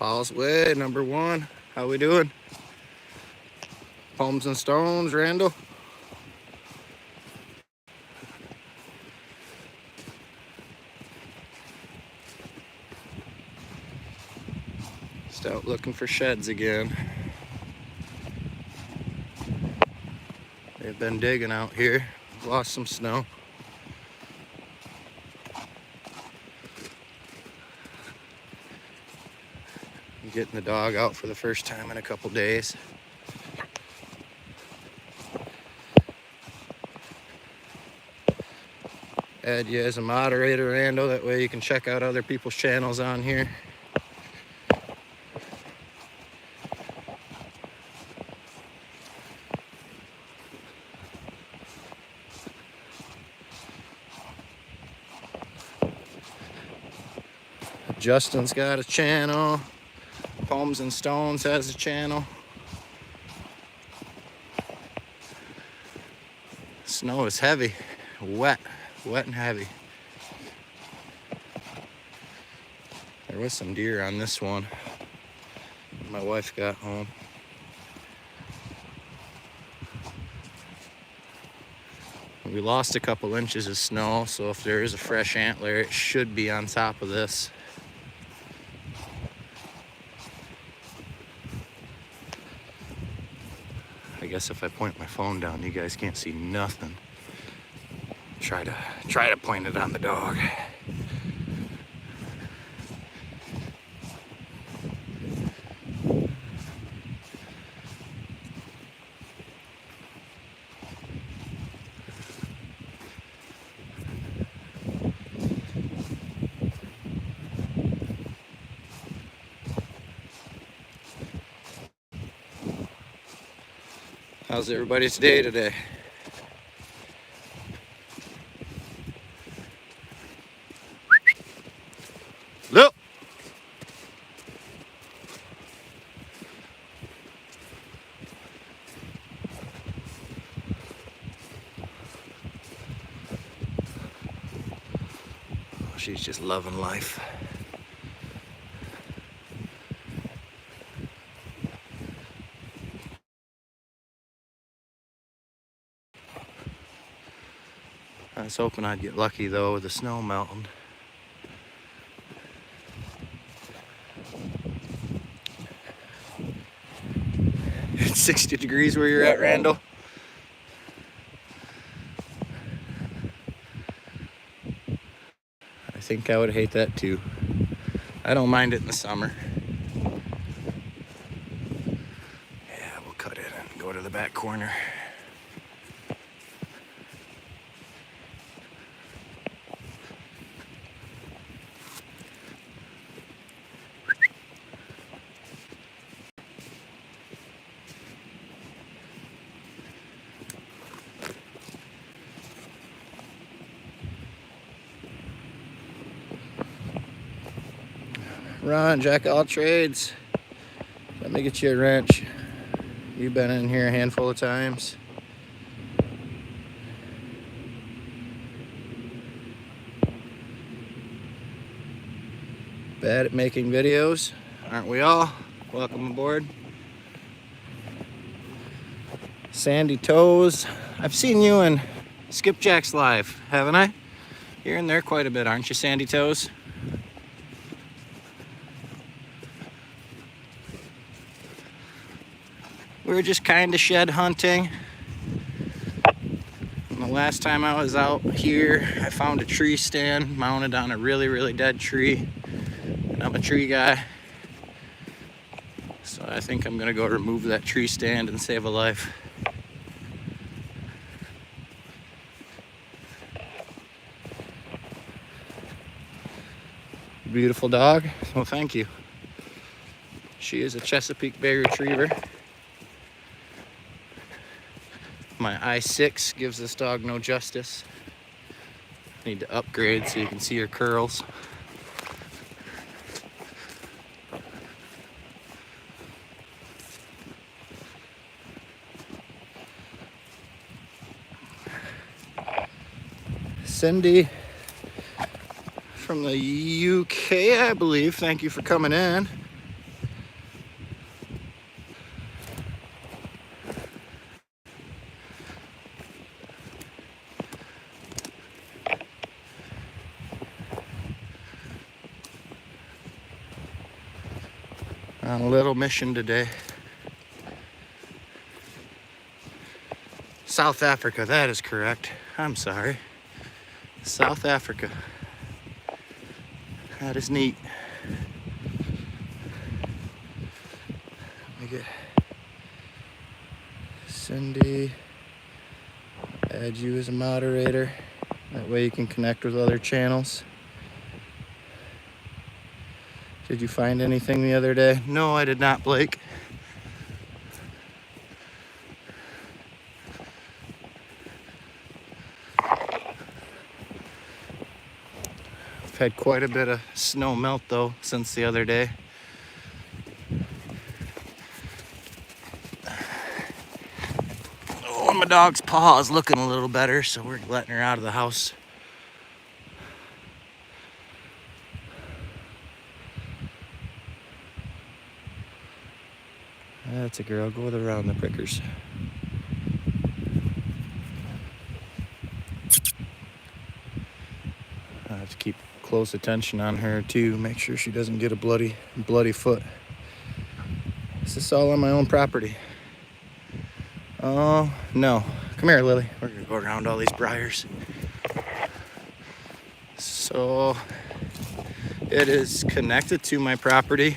Paul's Way, number 1. How we doing? Palms and Stones, Randall. Just out looking for sheds again. They've been digging out here. Lost some snow. I'm getting the dog out for the first time in a couple days. Add you as a moderator, Randall. That way you can check out other people's channels on here. Justin's got a channel. Palms and Stones has a channel. Snow is heavy, wet and heavy. There was some deer on this one my wife got home. We lost a couple inches of snow, so if there is a fresh antler, it should be on top of this. I guess if I point my phone down, you guys can't see nothing. Try to point it on the dog. How's everybody's day today? Look! Oh, she's just loving life. I was hoping I'd get lucky though with the snow melting. It's 60 degrees where you're at, Randall. I think I would hate that too. I don't mind it in the summer. Yeah, we'll cut it and go to the back corner. Ron, Jack of all trades. Let me get you a wrench. You've been in here a handful of times. Bad at making videos, aren't we all? Welcome aboard. Sandy Toes. I've seen you in Skipjack's live, haven't I? You're in there quite a bit, aren't you, Sandy Toes? We were just kind of shed hunting. And the last time I was out here, I found a tree stand mounted on a really dead tree. And I'm a tree guy. So I think I'm gonna go remove that tree stand and save a life. Beautiful dog. Well, thank you. She is a Chesapeake Bay Retriever. My i6 gives this dog no justice. Need to upgrade so you can see her curls. Cindy from the UK, I believe. Thank you for coming in. On a little mission today. South Africa, that is correct. I'm sorry. South Africa. That is neat. Let me get Cindy, add you as a moderator. That way you can connect with other channels. Did you find anything the other day? No, I did not, Blake. I've had quite a bit of snow melt though since the other day. Oh, my dog's paw is looking a little better, so we're letting her out of the house. That's a girl. Go around the prickers. I have to keep close attention on her too. Make sure she doesn't get a bloody foot. Is this all on my own property? Oh, no. Come here, Lily. We're gonna go around all these briars. So it is connected to my property,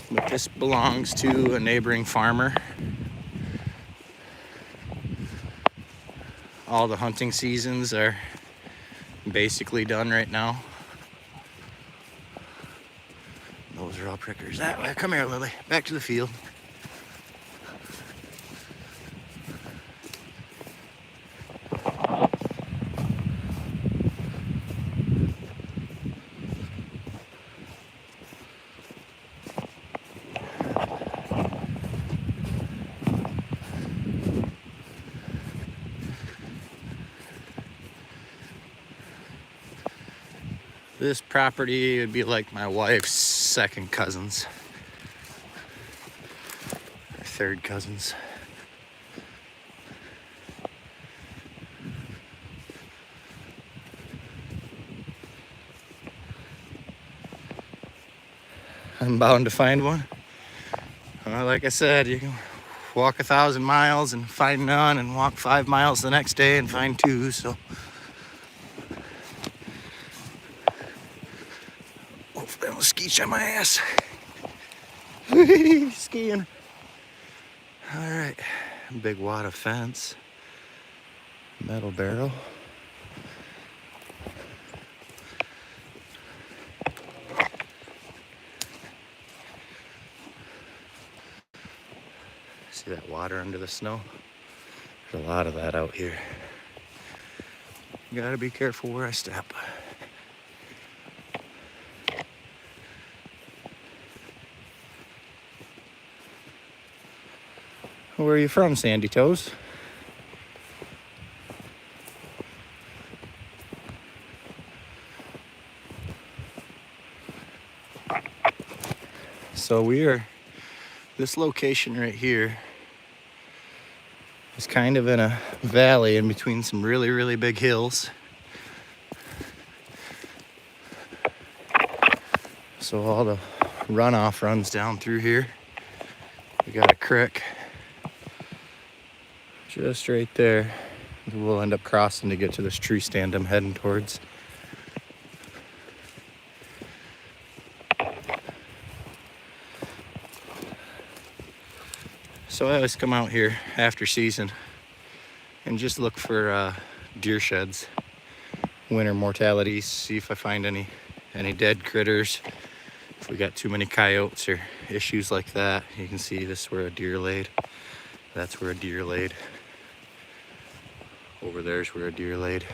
but this belongs to a neighboring farmer. All the hunting seasons are basically done right now. Those are all prickers. That way. Come here, Lily. Back to the field. This property would be like my wife's second cousins, or third cousins. I'm bound to find one. Like I said, you can walk 1,000 miles and find none, and walk 5 miles the next day and find 2, so. Hopefully I don't skeech on my ass. Skiing. All right, big wad of fence. Metal barrel. See that water under the snow? There's a lot of that out here. You gotta be careful where I step. Where are you from, Sandy Toes? So this location right here is kind of in a valley in between some really, really big hills. So all the runoff runs down through here. We got a creek just right there. We'll end up crossing to get to this tree stand I'm heading towards. So I always come out here after season and just look for deer sheds, winter mortalities, see if I find any dead critters. If we got too many coyotes or issues like that. You can see this is where a deer laid. That's where a deer laid. Over there's where a deer laid.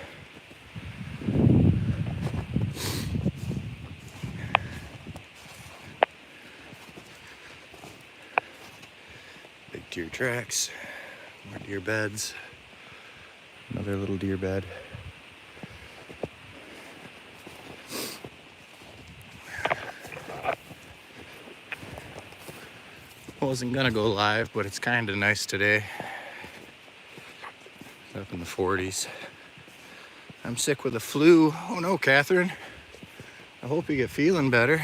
Big deer tracks, more deer beds, another little deer bed. Wasn't gonna go live, but it's kind of nice today. Up in the 40s. I'm sick with the flu. Oh no, Catherine. I hope you get feeling better.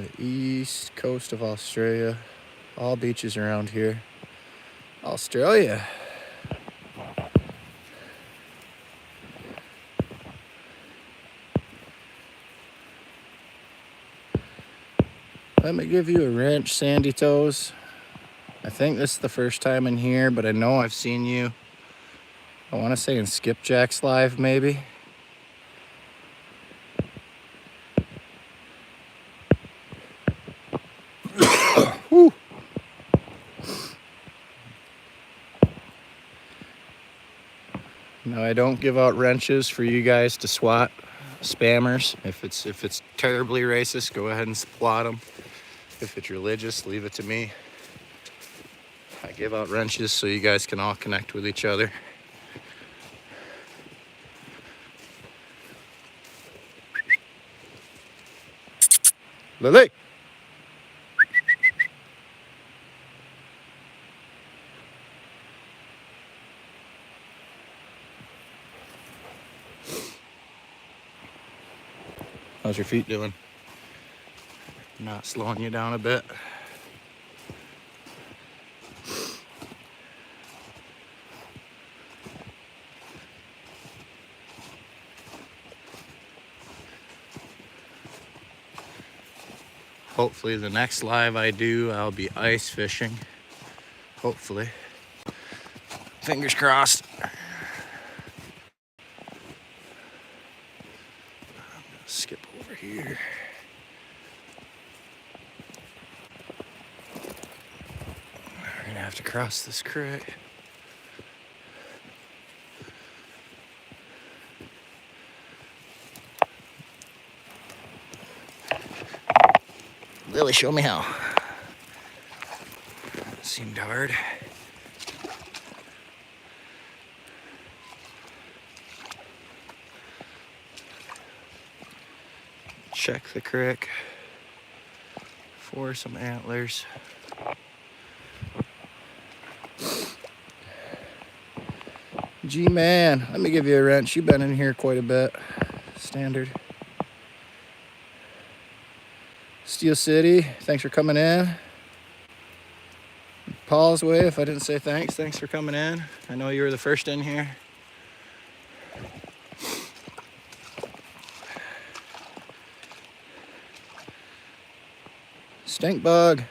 the east coast of Australia. All beaches around here. Australia. Let me give you a wrench, Sandy Toes. I think this is the first time in here, but I know I've seen you. I want to say in Skipjack's live, maybe. Woo. Now I don't give out wrenches for you guys to swat spammers. If it's terribly racist, go ahead and swat them. If it's religious, leave it to me. I give out wrenches so you guys can all connect with each other. Lily! How's your feet doing? Not slowing you down a bit? Hopefully the next live I do, I'll be ice fishing. Hopefully. Fingers crossed. I'm gonna skip over here. We're gonna have to cross this creek. Lily, show me how. Seemed hard. Check the creek for some antlers. G-Man, let me give you a wrench. You've been in here quite a bit. Standard. Steel City, thanks for coming in. Paul's Way, if I didn't say thanks for coming in. I know you were the first in here. Stink Bug.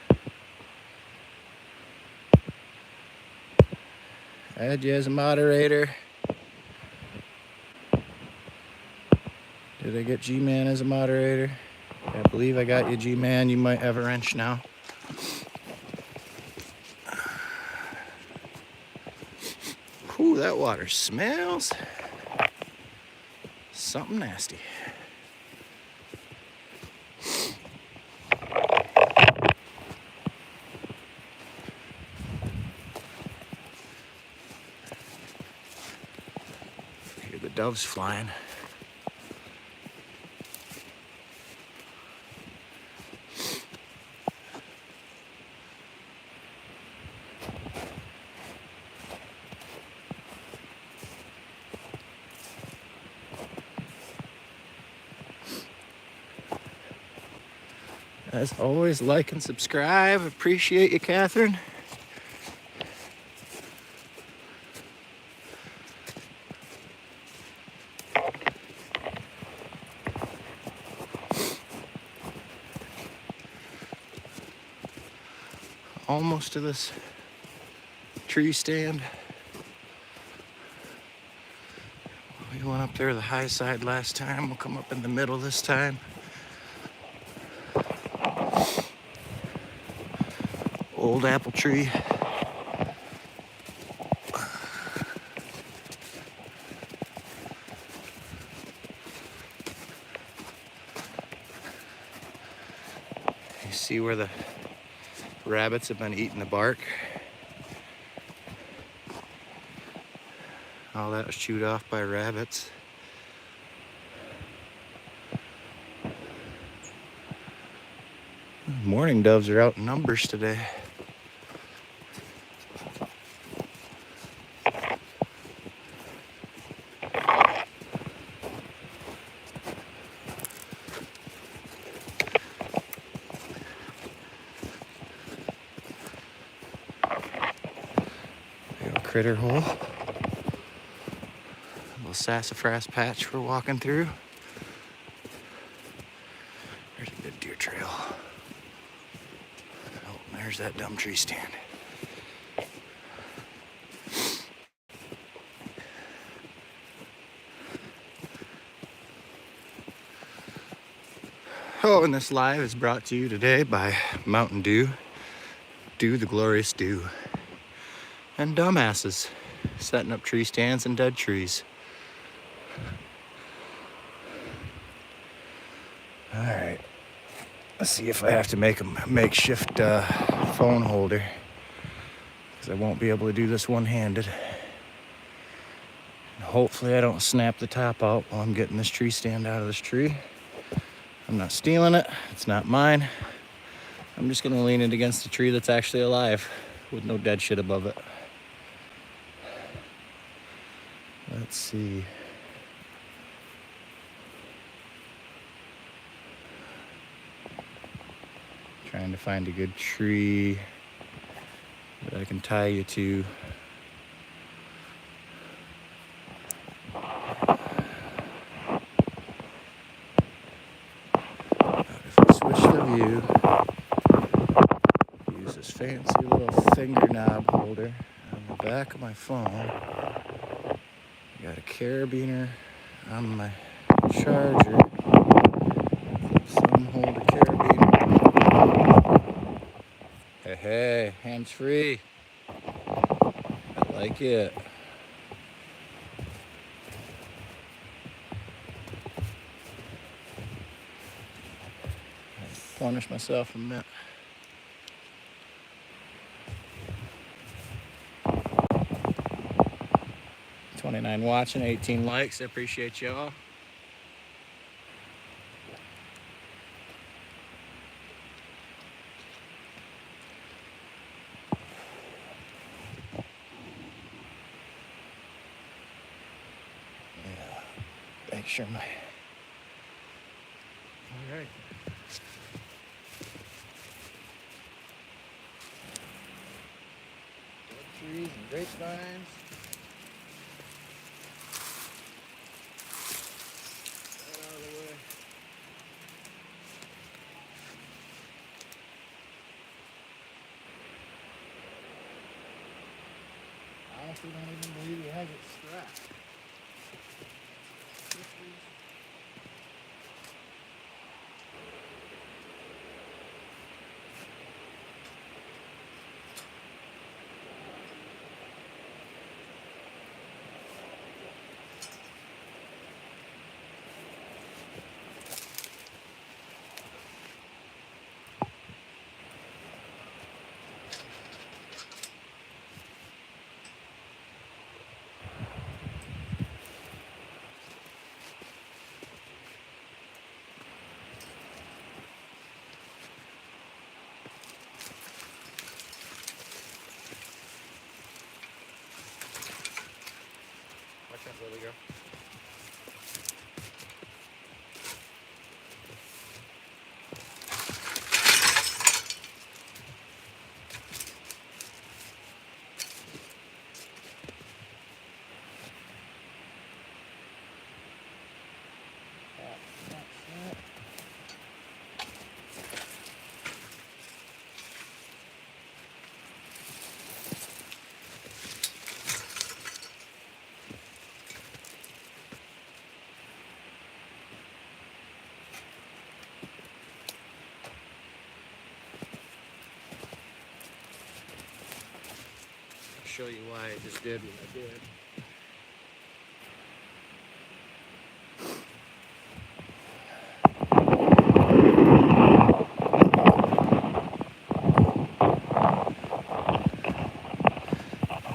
Add you as a moderator. Did I get G-Man as a moderator? I believe I got you, G-Man. You might have a wrench now. Ooh, that water smells something nasty. Hear the doves flying. As always, like and subscribe. Appreciate you, Catherine. Almost to this tree stand. We went up there the high side last time. We'll come up in the middle this time. Old apple tree. You see where the rabbits have been eating the bark? All that was chewed off by rabbits. Mourning doves are out in numbers today. critter hole. A little sassafras patch we're walking through. There's a good deer trail. Oh, there's that dumb tree stand. Oh, and this live is brought to you today by Mountain Dew. Dew the glorious dew. And dumbasses setting up tree stands and dead trees. All right, let's see if I have to make a makeshift phone holder, because I won't be able to do this one-handed. Hopefully I don't snap the top out while I'm getting this tree stand out of this tree. I'm not stealing it, it's not mine. I'm just gonna lean it against a tree that's actually alive with no dead shit above it. Let's see. Trying to find a good tree that I can tie you to. If I switch the view, use this fancy little finger knob holder on the back of my phone. I got a carabiner on my charger. Some holder carabiner. Hey, hands free. I like it. Punish myself a minute. 29 watching, 18 likes. I appreciate y'all. Make sure my... All right. Dead trees and grapevines. Get out of the way. I honestly don't even believe he has it strapped. Watch out, Lily girl. Show you why I just did what I did.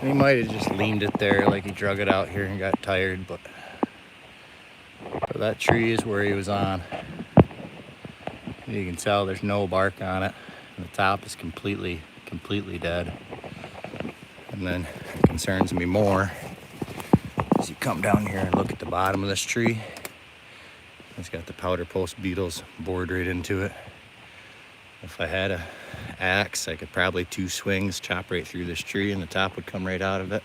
He might have just leaned it there like he drug it out here and got tired, but that tree is where he was on. You can tell there's no bark on it. The top is completely dead. And then it concerns me more as you come down here and look at the bottom of this tree. It's got the powder post beetles bored right into it. If I had a axe, I could probably 2 swings chop right through this tree and the top would come right out of it.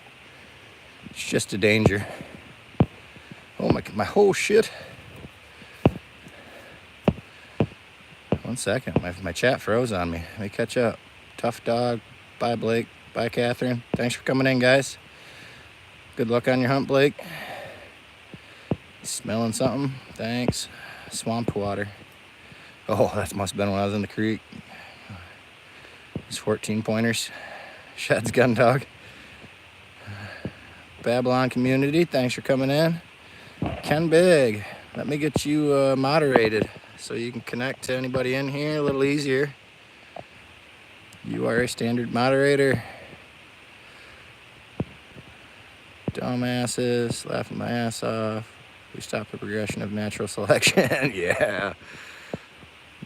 It's just a danger. Oh my whole shit. 1 second, my chat froze on me. Let me catch up. Tough Dog, bye Blake, bye Catherine. Thanks for coming in, guys. Good luck on your hunt, Blake. Smelling something? Thanks. Swamp water. Oh, that must have been when I was in the creek. It's 14 pointers. Shed's GunDog. Babylon community, thanks for coming in. Ken Big, let me get you moderated so you can connect to anybody in here a little easier. You are a standard moderator. Dumbasses, laughing my ass off. We stop the progression of natural selection. Yeah.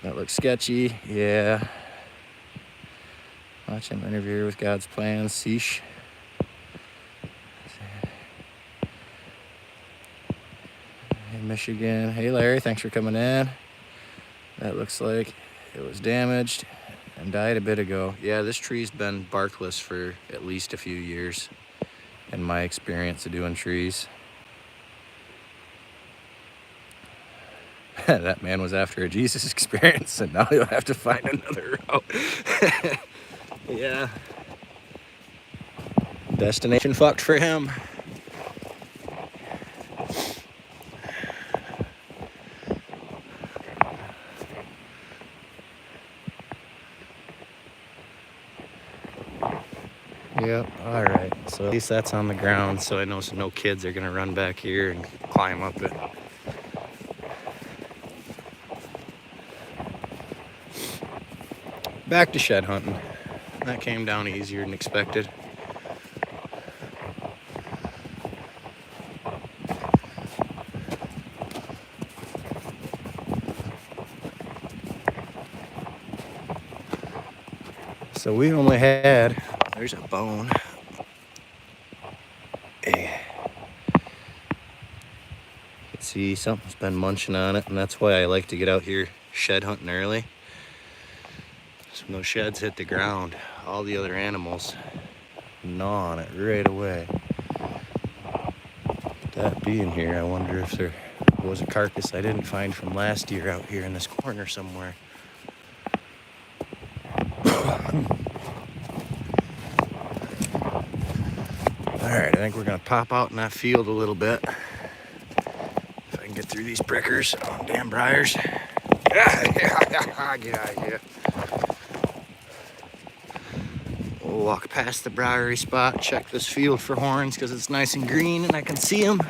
That looks sketchy. Yeah. Watch him interfere with God's plans. Sheesh. Hey, Michigan. Hey, Larry. Thanks for coming in. That looks like it was damaged and died a bit ago. Yeah, this tree's been barkless for at least a few years in my experience of doing trees. That man was after a Jesus experience, and now he'll have to find another route. Yeah. Destination fucked for him. Yep, all right. So at least that's on the ground, so I know no kids are gonna run back here and climb up it. Back to shed hunting. That came down easier than expected. So we only had, there's a bone. Hey. You can see something's been munching on it, and that's why I like to get out here shed hunting early. So when those sheds hit the ground, all the other animals gnaw on it right away. That being here, I wonder if there was a carcass I didn't find from last year out here in this corner somewhere. Alright, I think we're gonna pop out in that field a little bit. If I can get through these prickers. Oh, damn briars. Get out of here. We'll walk past the briery spot, check this field for horns because it's nice and green and I can see them.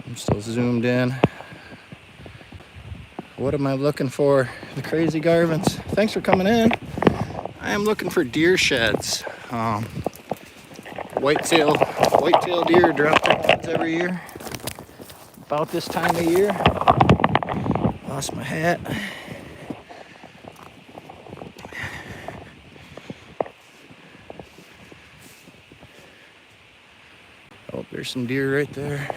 I'm still zoomed in. What am I looking for? The crazy Garvins. Thanks for coming in. I am looking for deer sheds. Whitetail deer drop their horns every year. About this time of year. Lost my hat. Oh, there's some deer right there.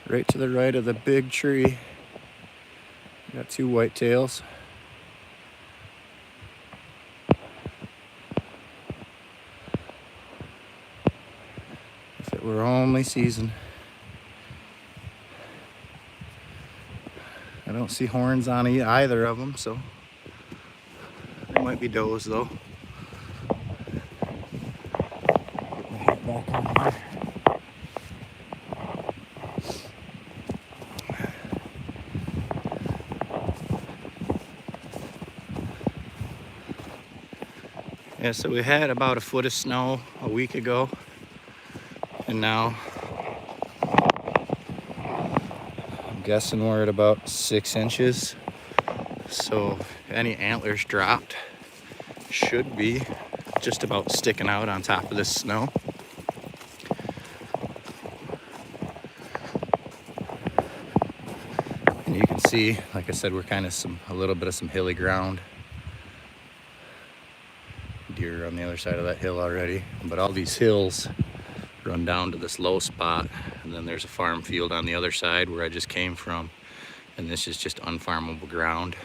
Right to the right of the big tree. Got two whitetails. If it were only season. I don't see horns on either of them, so there might be does though. Get my hat back on here. Yeah, so we had about a foot of snow a week ago, and now I'm guessing we're at about 6 inches. So any antlers dropped should be just about sticking out on top of this snow. And you can see, like I said, we're kind of a little bit of some hilly ground. Deer on the other side of that hill already, but all these hills run down to this low spot, and then there's a farm field on the other side where I just came from. and this is just unfarmable ground.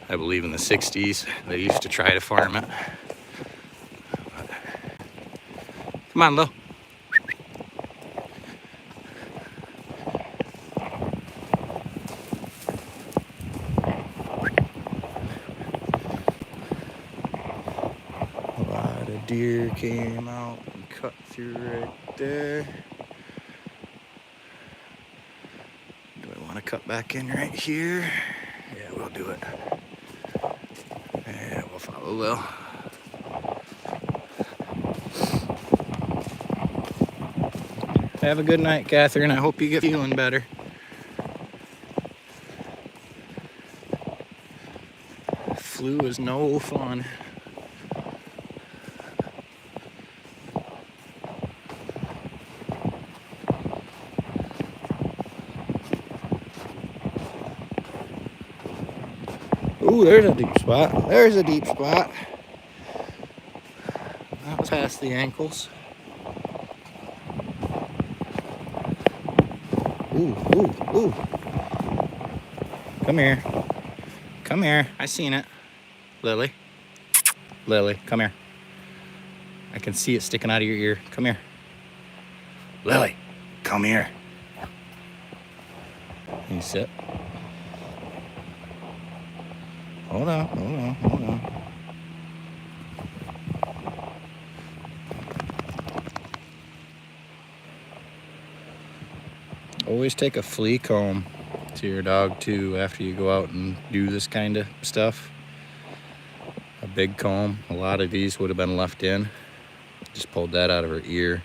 I believe in the 60s they used to try to farm it. Come on, Lil. A lot of deer came out and cut through right there. Do I want to cut back in right here? Yeah, we'll do it. Yeah, we'll follow Lil. Have a good night, Catherine. I hope you get feeling better. Flu is no fun. Ooh, there's a deep spot. There's a deep spot. That was past the ankles. Ooh, ooh, ooh. Come here. Come here. I seen it. Lily. Lily, come here. I can see it sticking out of your ear. Come here. Lily, come here. You sit. Hold on, hold on, hold on. Always take a flea comb to your dog too after you go out and do this kind of stuff. A big comb. A lot of these would have been left in. Just pulled that out of her ear.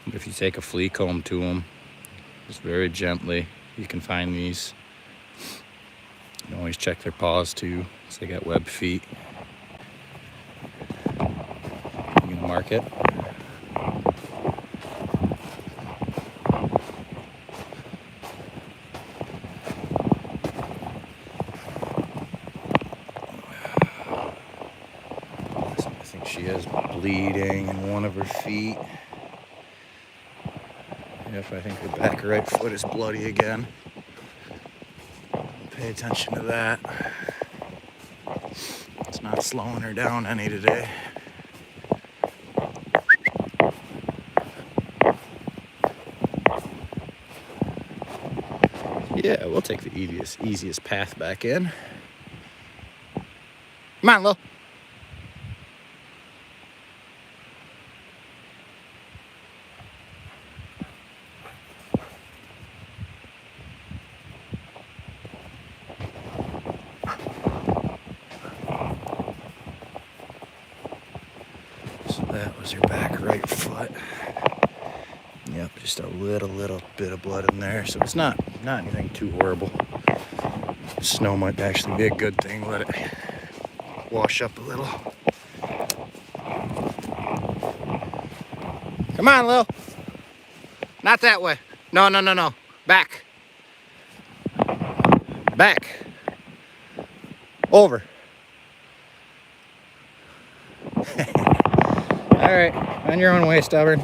But if you take a flea comb to them, just very gently, you can find these. You can always check their paws too, because they got webbed feet. You can mark it. I think she has bleeding in one of her feet. Yep, I think her back right foot is bloody again. Pay attention to that. It's not slowing her down any today. Yeah, we'll take the easiest path back in. Come on, Lil. So that was her back right foot. Yep, just a little bit of blood in there. So it's not anything too horrible. Snow might actually be a good thing. Let it wash up a little. Come on, Lil. Not that way. No. Back. Back. Over. All right, on your own way, stubborn.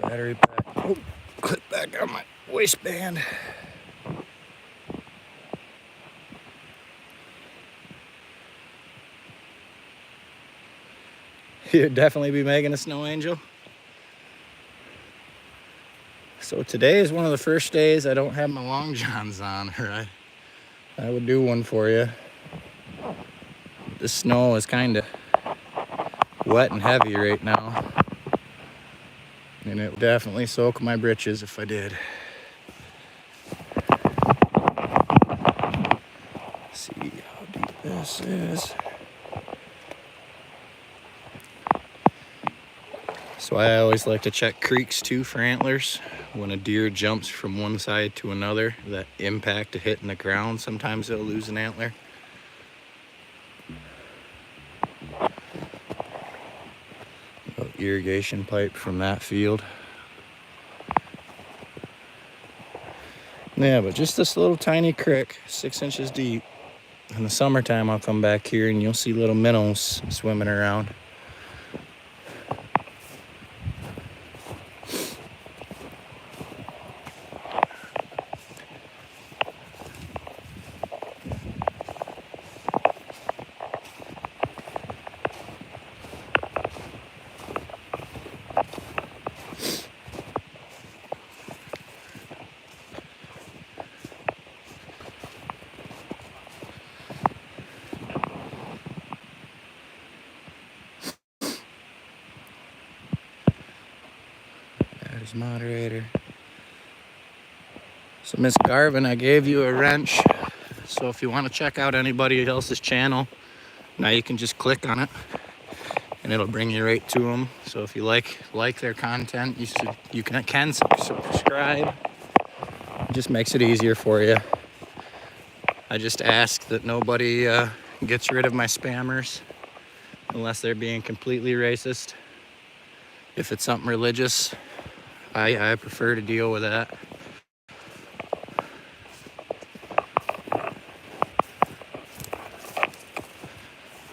Battery pack. Oh, clip back on my waistband. You'd definitely be making a snow angel. So today is one of the first days I don't have my long johns on, or I would do one for you. This snow is kind of wet and heavy right now, and it would definitely soak my britches if I did. Let's see how deep this is. So I always like to check creeks too for antlers. When a deer jumps from one side to another, that impact of hitting the ground, sometimes they'll lose an antler. Irrigation pipe from that field. Yeah, but just this little tiny creek, 6 inches deep. In the summertime, I'll come back here and you'll see little minnows swimming around. There's moderator. So Miss Garvin, I gave you a wrench. So if you want to check out anybody else's channel, now you can just click on it and it'll bring you right to them. So if you like their content, you can subscribe. It just makes it easier for you. I just ask that nobody gets rid of my spammers unless they're being completely racist. If it's something religious, I prefer to deal with that.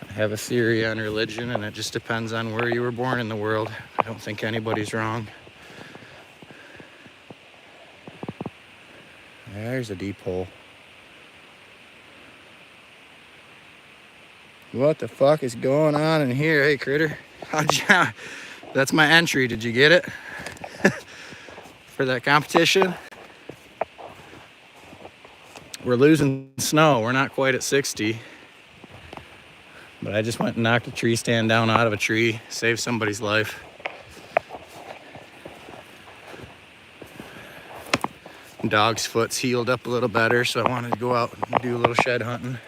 I have a theory on religion, and it just depends on where you were born in the world. I don't think anybody's wrong. There's a deep hole. What the fuck is going on in here? Hey, critter. That's my entry. Did you get it? For that competition? We're losing snow. We're not quite at 60. But I just went and knocked a tree stand down out of a tree. Saved somebody's life. Dog's foot's healed up a little better, so I wanted to go out and do a little shed hunting.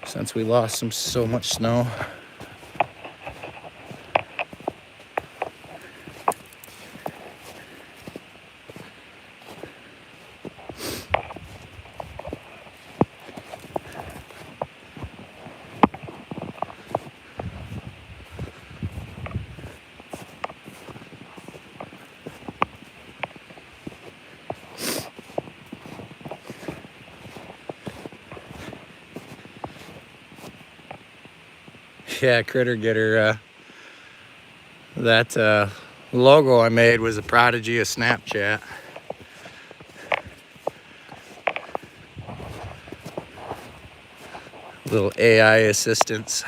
Since we lost so much snow. Yeah, Critter Getter, that logo I made was a prodigy of Snapchat. Little AI assistants.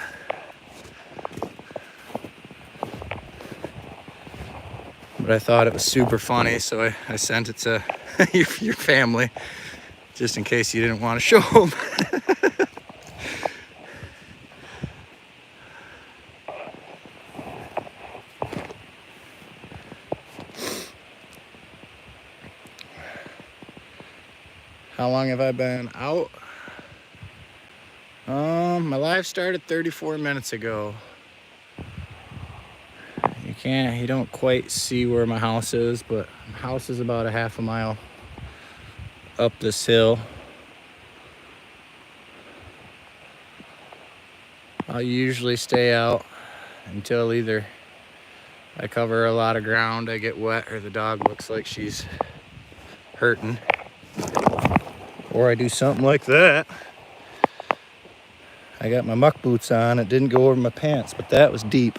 But I thought it was super funny, so I sent it to your family, just in case you didn't want to show them. How long have I been out? My live started 34 minutes ago. You don't quite see where my house is, but my house is about a half a mile up this hill. I'll usually stay out until either I cover a lot of ground, I get wet, or the dog looks like she's hurting. Or I do something like that. I got my muck boots on. It didn't go over my pants, but that was deep.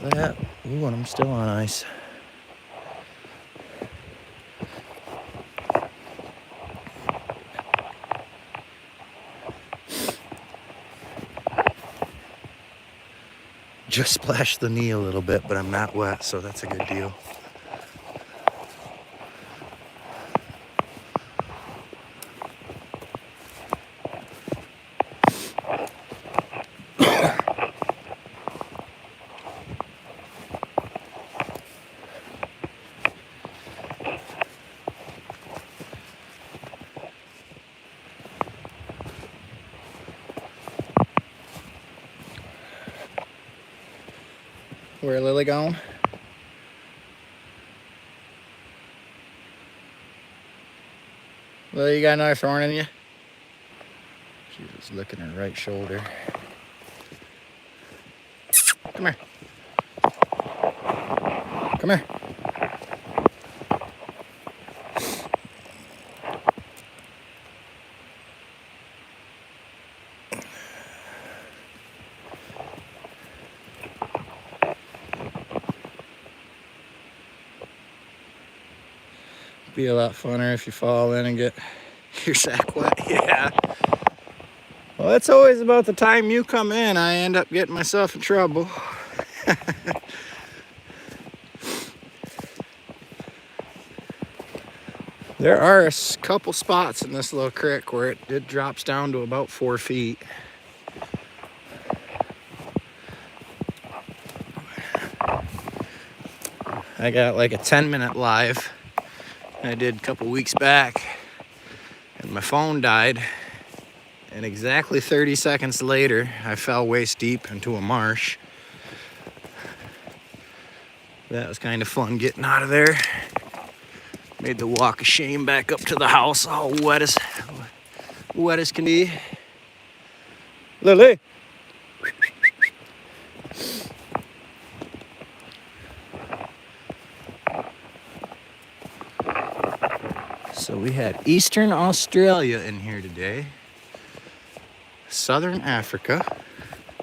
That, ooh, and I'm still on ice. Just splashed the knee a little bit, but I'm not wet, so that's a good deal. Where Lily gone? Lily, you got another thorn in you? She's just licking her right shoulder. Come here. Come here. Be a lot funner if you fall in and get your sack wet. Yeah. Well, it's always about the time you come in, I end up getting myself in trouble. There are a couple spots in this little creek where it drops down to about 4 feet. I got like a 10-minute live I did a couple weeks back, and my phone died, and exactly 30 seconds later I fell waist deep into a marsh. That was kind of fun getting out of there. Made the walk of shame back up to the house, all wet as can be. Lily! So we had Eastern Australia in here today. Southern Africa.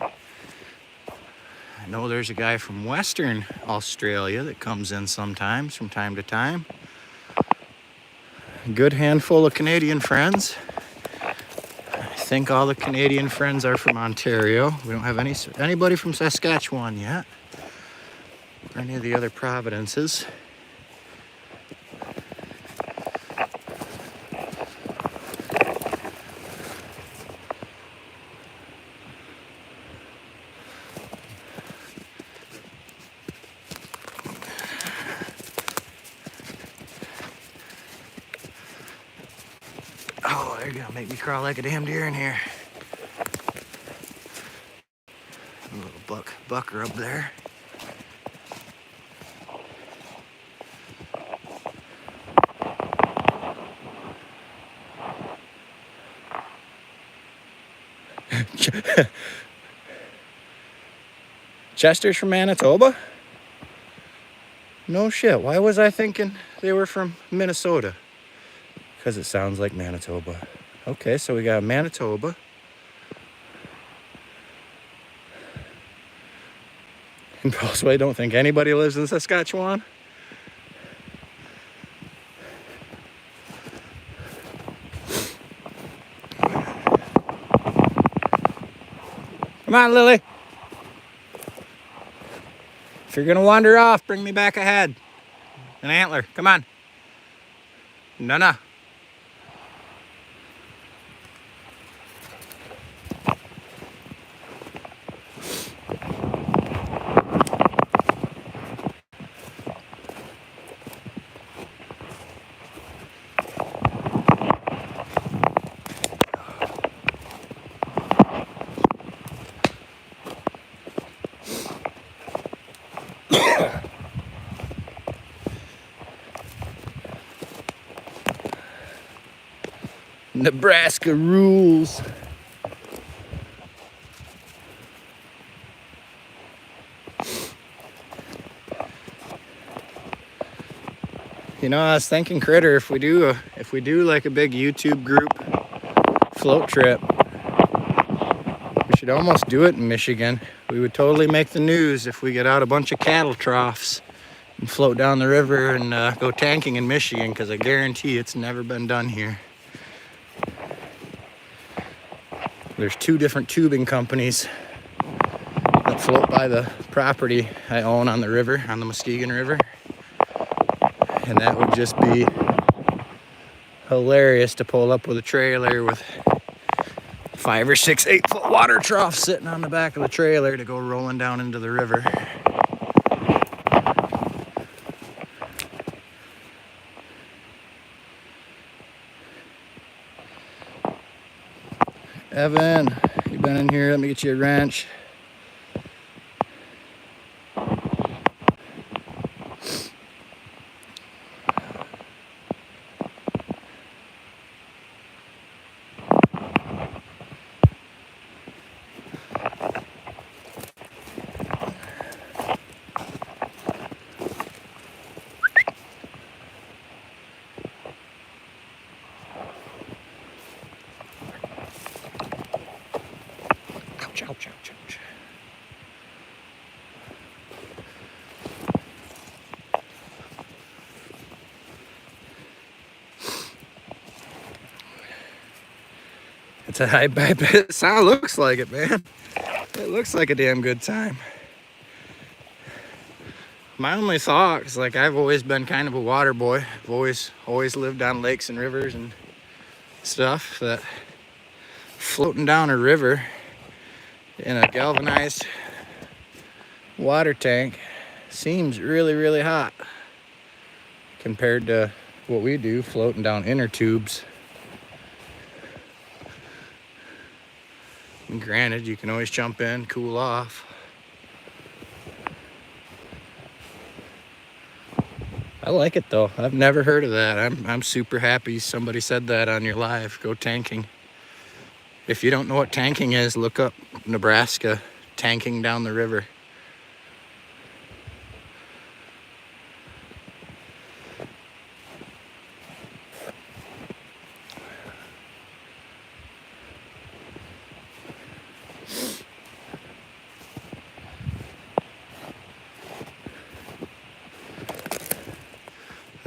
I know there's a guy from Western Australia that comes in sometimes, from time to time. A good handful of Canadian friends. I think all the Canadian friends are from Ontario. We don't have anybody from Saskatchewan yet, or any of the other provinces. Oh, they're gonna make me crawl like a damn deer in here. A little bucker up there. Chester's from Manitoba? No shit. Why was I thinking they were from Minnesota? Because it sounds like Manitoba. Okay, so we got Manitoba. And also, I don't think anybody lives in Saskatchewan. Come on, Lily. If you're gonna wander off, bring me back a head. An antler, come on. No. Nebraska rules. You know, I was thinking, Critter, if we do like a big YouTube group float trip, we should almost do it in Michigan. We would totally make the news if we get out a bunch of cattle troughs and float down the river and go tanking in Michigan, because I guarantee it's never been done here. There's 2 different tubing companies that float by the property I own on the river, on the Muskegon River. And that would just be hilarious to pull up with a trailer with 5 or 6 8-foot water troughs sitting on the back of the trailer to go rolling down into the river. Evan, you been in here? Let me get you a wrench. Ouch, ouch, ouch, ouch. I bet it looks like it, man. It looks like a damn good time. My only thought is, like, I've always been kind of a water boy. I've always lived on lakes and rivers and stuff. That floating down a river in a galvanized water tank seems really, really hot compared to what we do floating down inner tubes. And granted, you can always jump in, cool off. I like it though. I've never heard of that. I'm super happy somebody said that on your live. Go tanking. If you don't know what tanking is, look up Nebraska tanking down the river.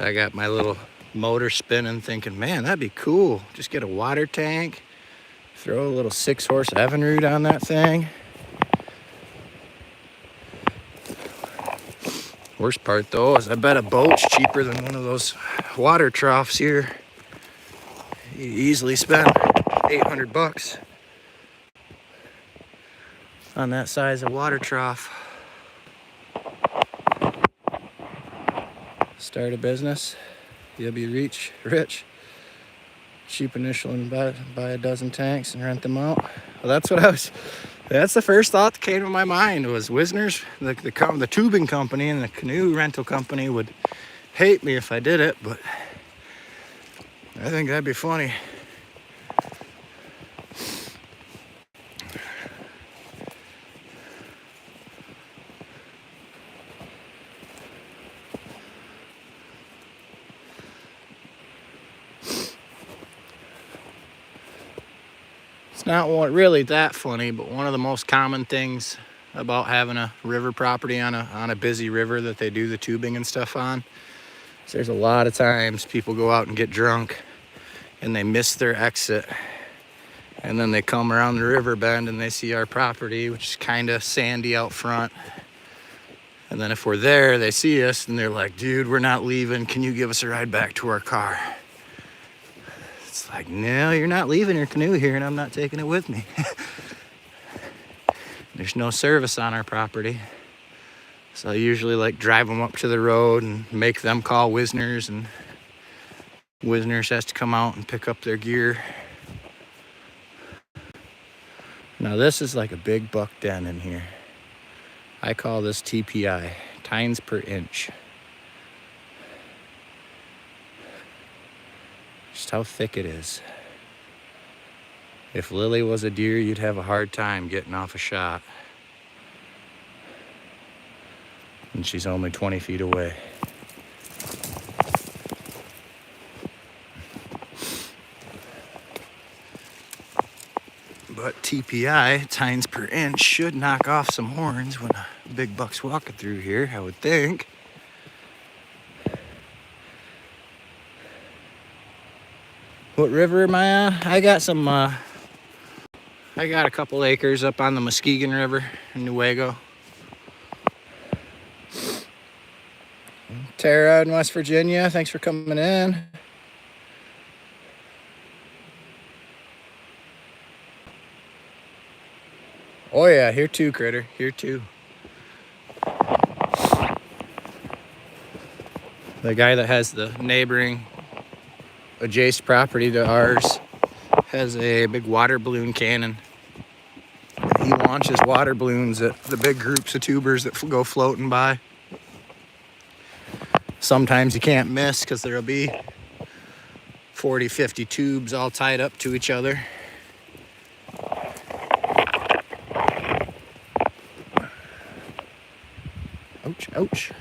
I got my little motor spinning thinking, man, that'd be cool. Just get a water tank, throw a little 6-horse Evinrude on that thing. Worst part though is I bet a boat's cheaper than one of those water troughs here. You easily spend $800 on that size of water trough. Start a business, you'll be rich. Cheap initial and buy a dozen tanks and rent them out. Well, that's the first thought that came to my mind was Wisner's, the tubing company and the canoe rental company would hate me if I did it, but I think that'd be funny. It's not really that funny, but one of the most common things about having a river property on a busy river that they do the tubing and stuff on is there's a lot of times people go out and get drunk and they miss their exit, and then they come around the river bend and they see our property, which is kind of sandy out front, and then if we're there they see us and they're like, dude, we're not leaving, can you give us a ride back to our car? It's like, no, you're not leaving your canoe here and I'm not taking it with me. There's no service on our property. So I usually like drive them up to the road and make them call Wisner's, and Wisner's has to come out and pick up their gear. Now this is like a big buck den in here. I call this TPI, tines per inch. Just how thick it is. If Lily was a deer, you'd have a hard time getting off a shot. And she's only 20 feet away. But TPI, tines per inch, should knock off some horns when a big buck's walking through here, I would think. What river am I on? I got a couple acres up on the Muskegon River in Newaygo. Tara in West Virginia, thanks for coming in. Oh yeah, here too, critter, here too. The guy that has the neighboring adjacent property to ours has a big water balloon cannon. He launches water balloons at the big groups of tubers that go floating by. Sometimes you can't miss because there'll be 40, 50 tubes all tied up to each other. Ouch, ouch.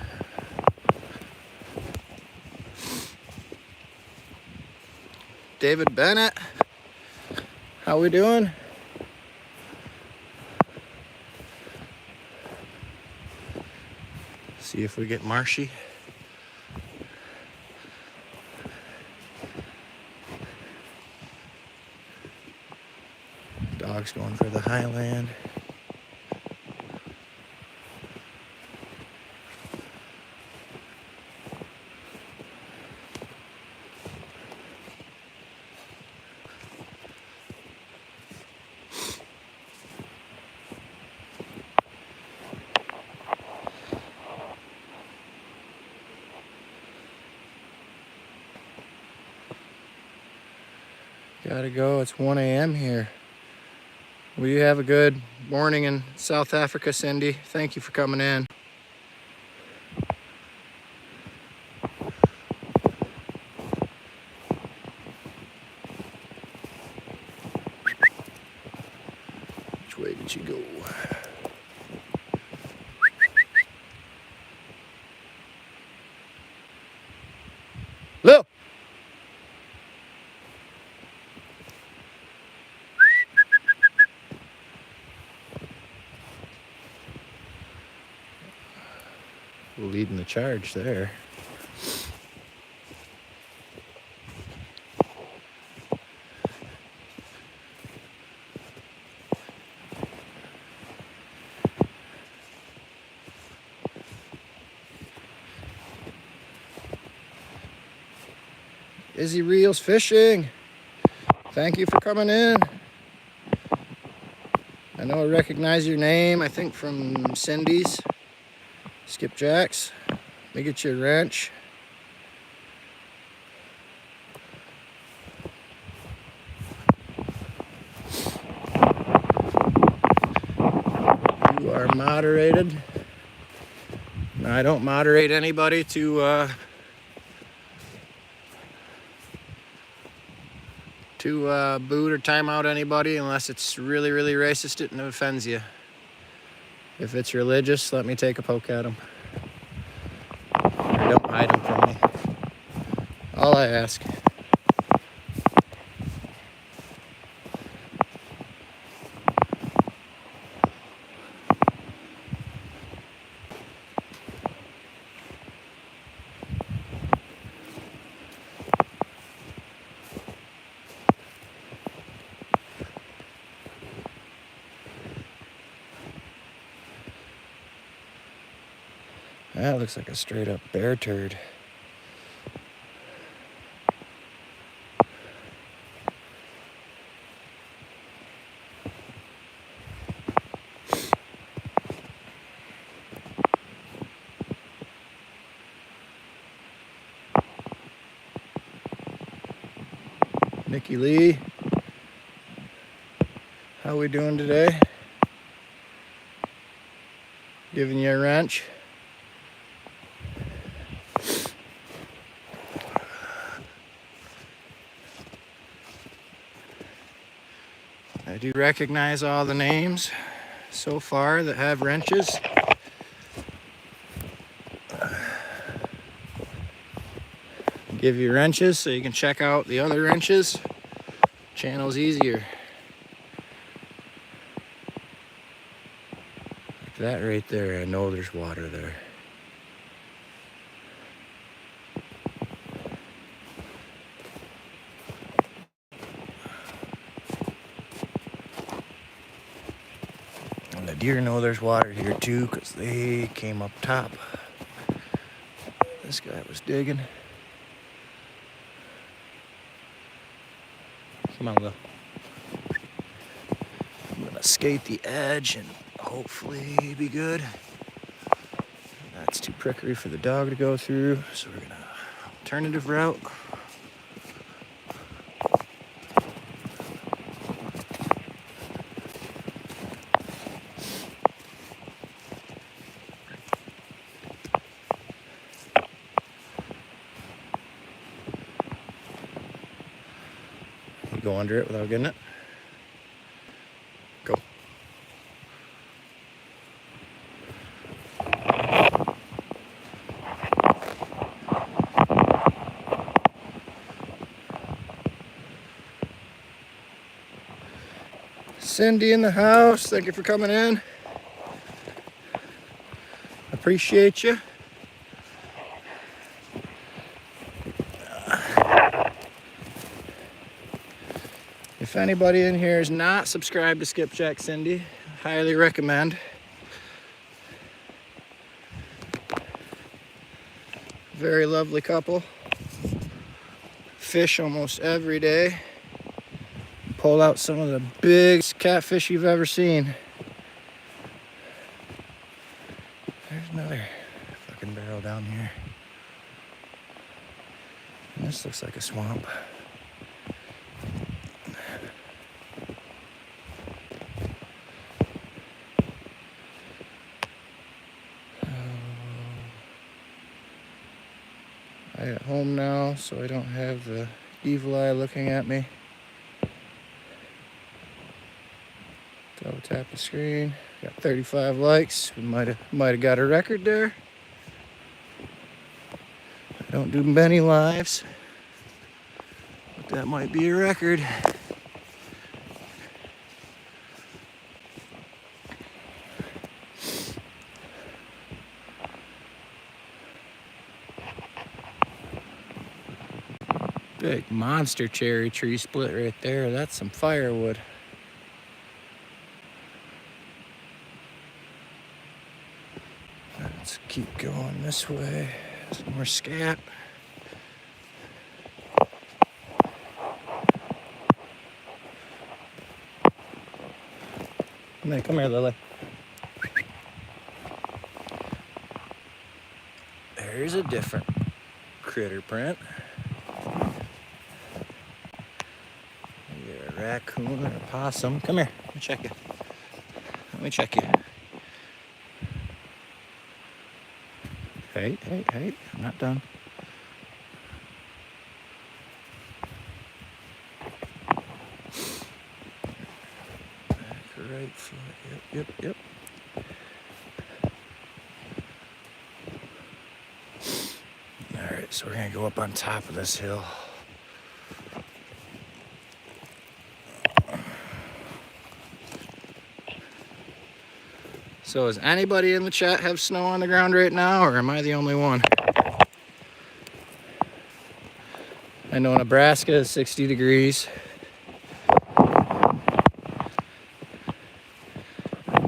David Bennett, how we doing? See if we get marshy. Dog's going for the highland. Gotta go, it's 1 a.m. here. Well, you have a good morning in South Africa, Cindy. Thank you for coming in. Which way did you go? Lil! Leading the charge there. Izzy Reels Fishing. Thank you for coming in. I know I recognize your name, I think from Cindy's. Skipjacks. Let me get you a wrench. You are moderated. No, I don't moderate anybody to boot or time out anybody unless it's really, really racist and it offends you. If it's religious, let me take a poke at them. Or don't hide them from me. All I ask. That looks like a straight up bear turd. Nikki Lee, how we doing today? Giving you a wrench. I do recognize all the names so far that have wrenches. Give you wrenches so you can check out the other wrenches. Channel's easier. Like that right there, I know there's water there. And the deer know there's water here too because they came up top. This guy was digging. Come on, Lil. I'm gonna skate the edge and hopefully be good. That's too prickery for the dog to go through, so we're gonna alternative route. You go under it without getting it. Go. Cindy in the house, thank you for coming in. Appreciate you. If anybody in here is not subscribed to Skipjack Cindy, highly recommend. Very lovely couple. Fish almost every day. Pull out some of the biggest catfish you've ever seen. There's another fucking barrel down here. And this looks like a swamp. I'm at home now, so I don't have the evil eye looking at me. Double tap the screen. Got 35 likes. We might have got a record there. I don't do many lives, but that might be a record. Big monster cherry tree split right there. That's some firewood. Let's keep going this way. Some more scat. Come here, Lily. There's a different critter print. Either a raccoon or a possum. Come here. Let me check you. Let me check you. Hey, I'm not done. Back right foot. Yep. Alright, so we're gonna go up on top of this hill. So does anybody in the chat have snow on the ground right now, or am I the only one? I know Nebraska is 60 degrees.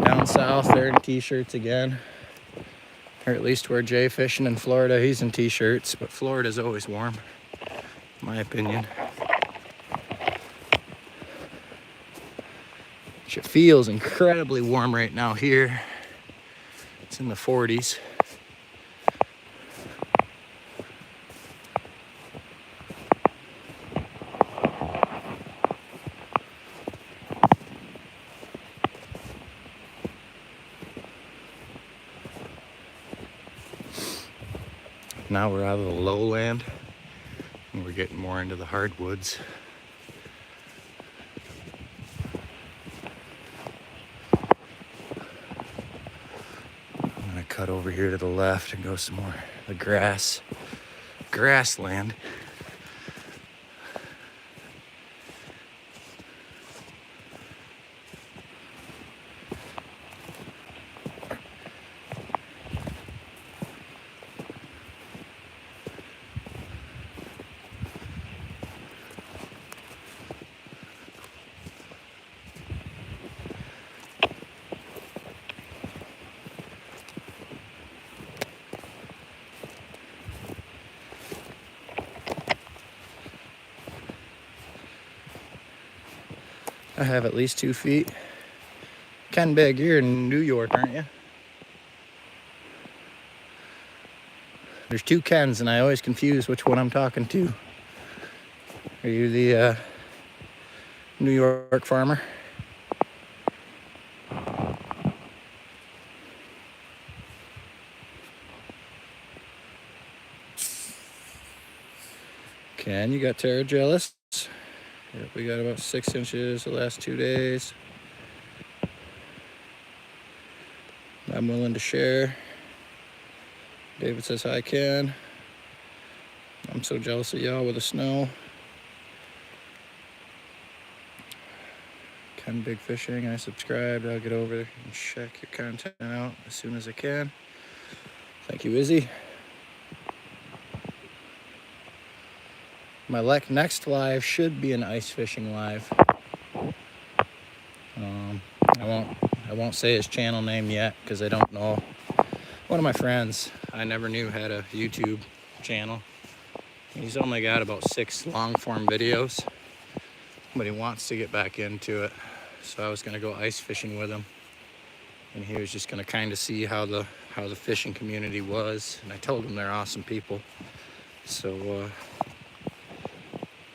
Down south, they're in t-shirts again. Or at least where Jay fishing in Florida, he's in t-shirts, but Florida's always warm, in my opinion. It feels incredibly warm right now here. It's in the 40s. Now we're out of the lowland and we're getting more into the hardwoods. Cut over here to the left and go some more the grassland. I have at least 2 feet. Ken Big, you're in New York, aren't you? There's 2 Kens, and I always confuse which one I'm talking to. Are you the New York farmer? Ken, you got Terra jealous? Yep, we got about 6 inches the last 2 days. I'm willing to share. David says hi, Ken. I'm so jealous of y'all with the snow. Ken Big Fishing, I subscribed. I'll get over and check your content out as soon as I can. Thank you, Izzy. My next live should be an ice fishing live. I won't say his channel name yet because I don't know. One of my friends I never knew had a YouTube channel. He's only got about 6 long form videos, but he wants to get back into it. So I was gonna go ice fishing with him, and he was just gonna kind of see how the fishing community was. And I told him they're awesome people. So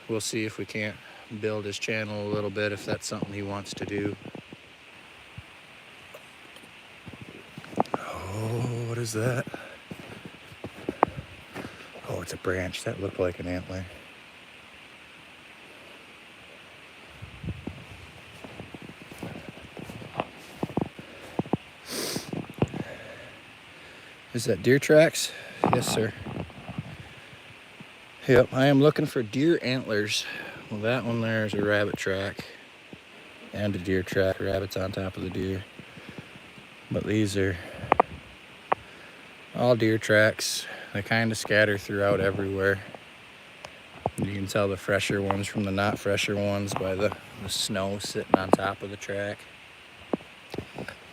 we'll see if we can't build his channel a little bit, if that's something he wants to do. Oh, what is that? Oh, it's a branch. That looked like an antler. Is that deer tracks? Yes, sir. Yep, I am looking for deer antlers. Well, that one there is a rabbit track and a deer track. Rabbit's on top of the deer. But these are all deer tracks. They kind of scatter throughout everywhere. You can tell the fresher ones from the not fresher ones by the snow sitting on top of the track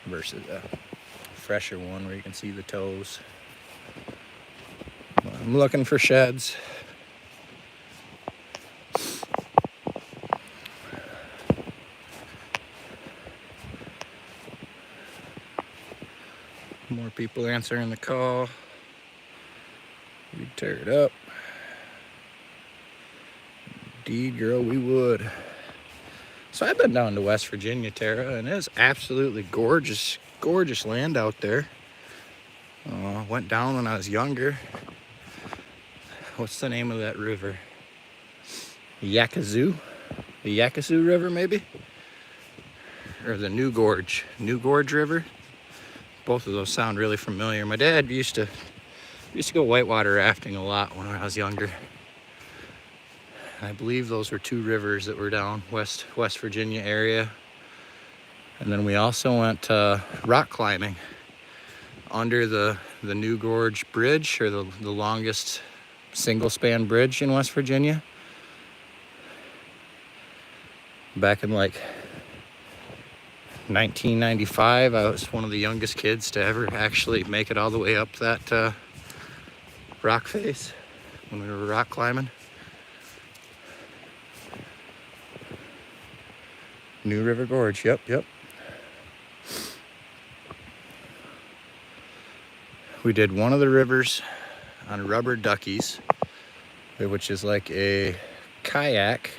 versus a fresher one where you can see the toes. I'm looking for sheds. More people answering the call. We'd tear it up. Indeed, girl, we would. So I've been down to West Virginia, Tara, and it's absolutely gorgeous, gorgeous land out there. Went down when I was younger. What's the name of that river? Yakazoo? The Yakazoo River, maybe? Or the New Gorge River? Both of those sound really familiar. My dad used to go whitewater rafting a lot when I was younger. And I believe those were 2 rivers that were down West Virginia area. And then we also went rock climbing under the New Gorge Bridge, or the longest single span bridge in West Virginia. Back in like 1995, I was one of the youngest kids to ever actually make it all the way up that rock face when we were rock climbing. New River Gorge, yep. We did one of the rivers on rubber duckies, which is like a kayak,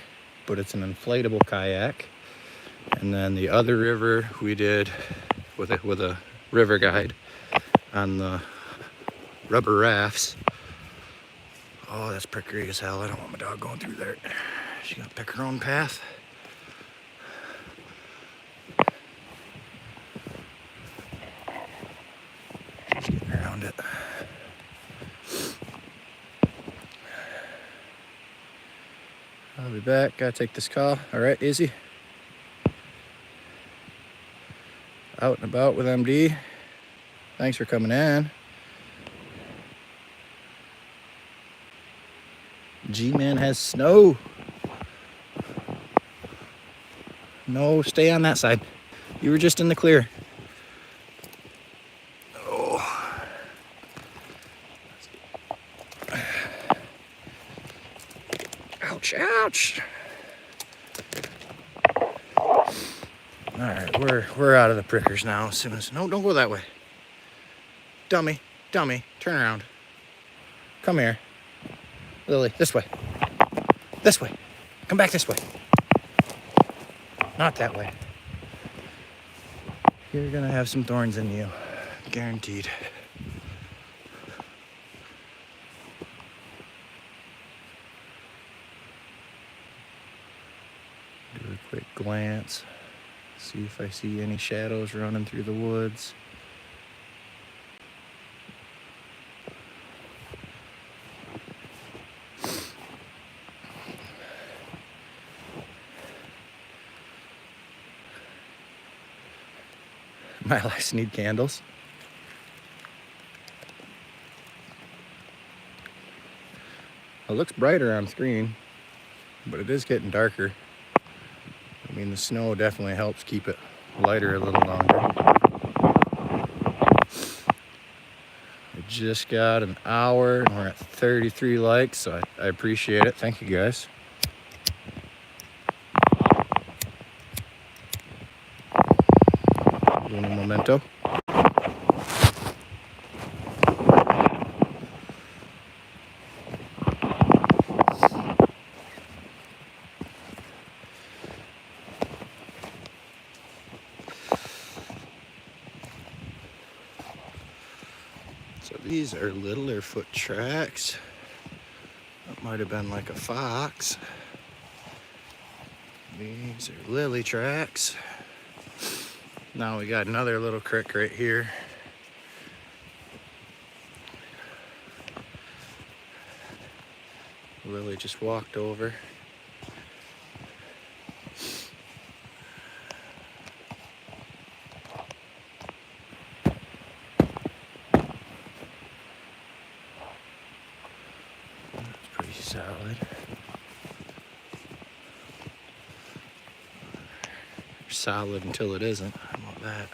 but it's an inflatable kayak. And then the other river we did with a river guide on the rubber rafts. Oh, that's prickery as hell. I don't want my dog going through there. She's gonna pick her own path. She's getting around it. I'll be back. Gotta take this call. All right, Izzy. Out and about with MD. Thanks for coming in. G-Man has snow. No, stay on that side. You were just in the clear. Oh. Ouch, ouch. All right, we're out of the prickers now. As soon as, no, don't go that way. Dummy, turn around. Come here. Lily, this way. This way. Come back this way. Not that way. You're gonna have some thorns in you. Guaranteed. Do a quick glance. See if I see any shadows running through the woods. My lights need candles. It looks brighter on screen, but it is getting darker. I mean, the snow definitely helps keep it lighter a little longer. We just got an hour and we're at 33 likes, so I appreciate it. Thank you guys. Uno momento. So these are littler foot tracks. That might have been like a fox. These are lily tracks. Now we got another little creek right here. Lily just walked over. That's pretty solid. Solid until it isn't. How about that?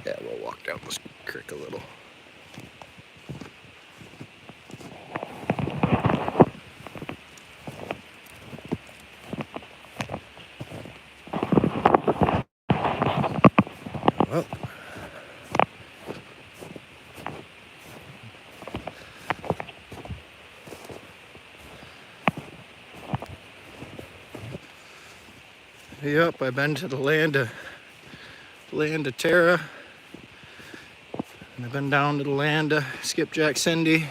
Yeah, we'll walk down this creek a little. Well, yep, I've been to the land of Tara. And I've been down to the land of Skipjack Cindy.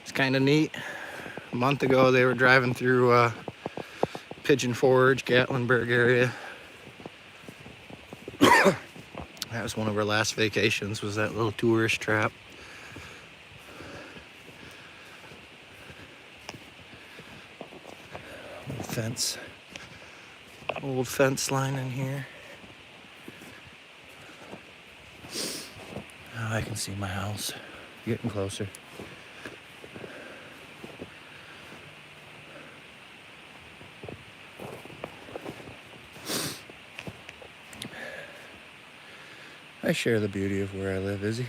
It's kind of neat. A month ago they were driving through Pigeon Forge, Gatlinburg area. That was one of our last vacations, was that little tourist trap. Old fence line in here. Now I can see my house. Getting closer. I share the beauty of where I live, Izzy.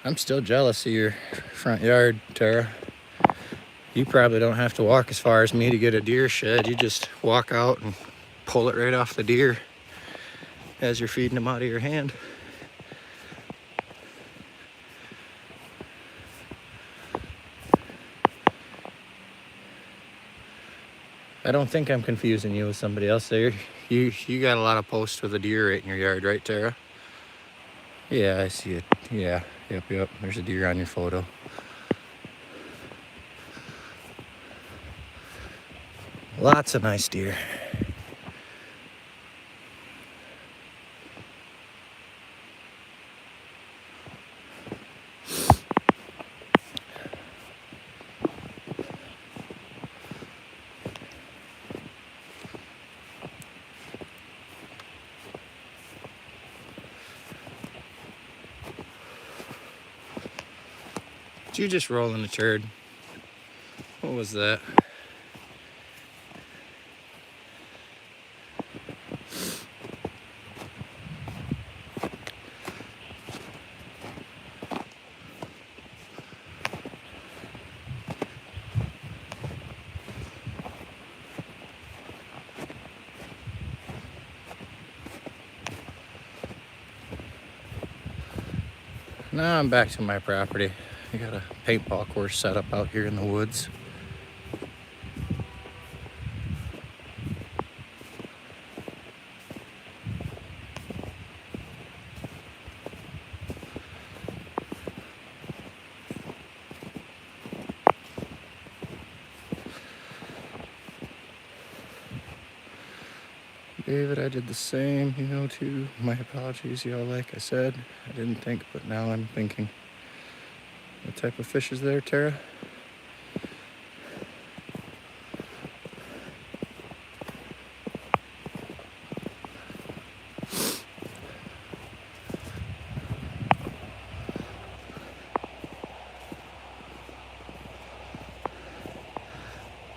I'm still jealous of your front yard, Tara. You probably don't have to walk as far as me to get a deer shed. You just walk out and pull it right off the deer as you're feeding them out of your hand. I don't think I'm confusing you with somebody else there. You got a lot of posts with a deer right in your yard, right, Tara? Yeah, I see it. Yeah, yep. There's a deer on your photo. Lots of nice deer. Did you just roll in a turd? What was that? Now I'm back to my property. I got a paintball course set up out here in the woods. David, I did the same, too. My apologies, y'all. Like I said, I didn't think, but now I'm thinking. What type of fish is there, Tara?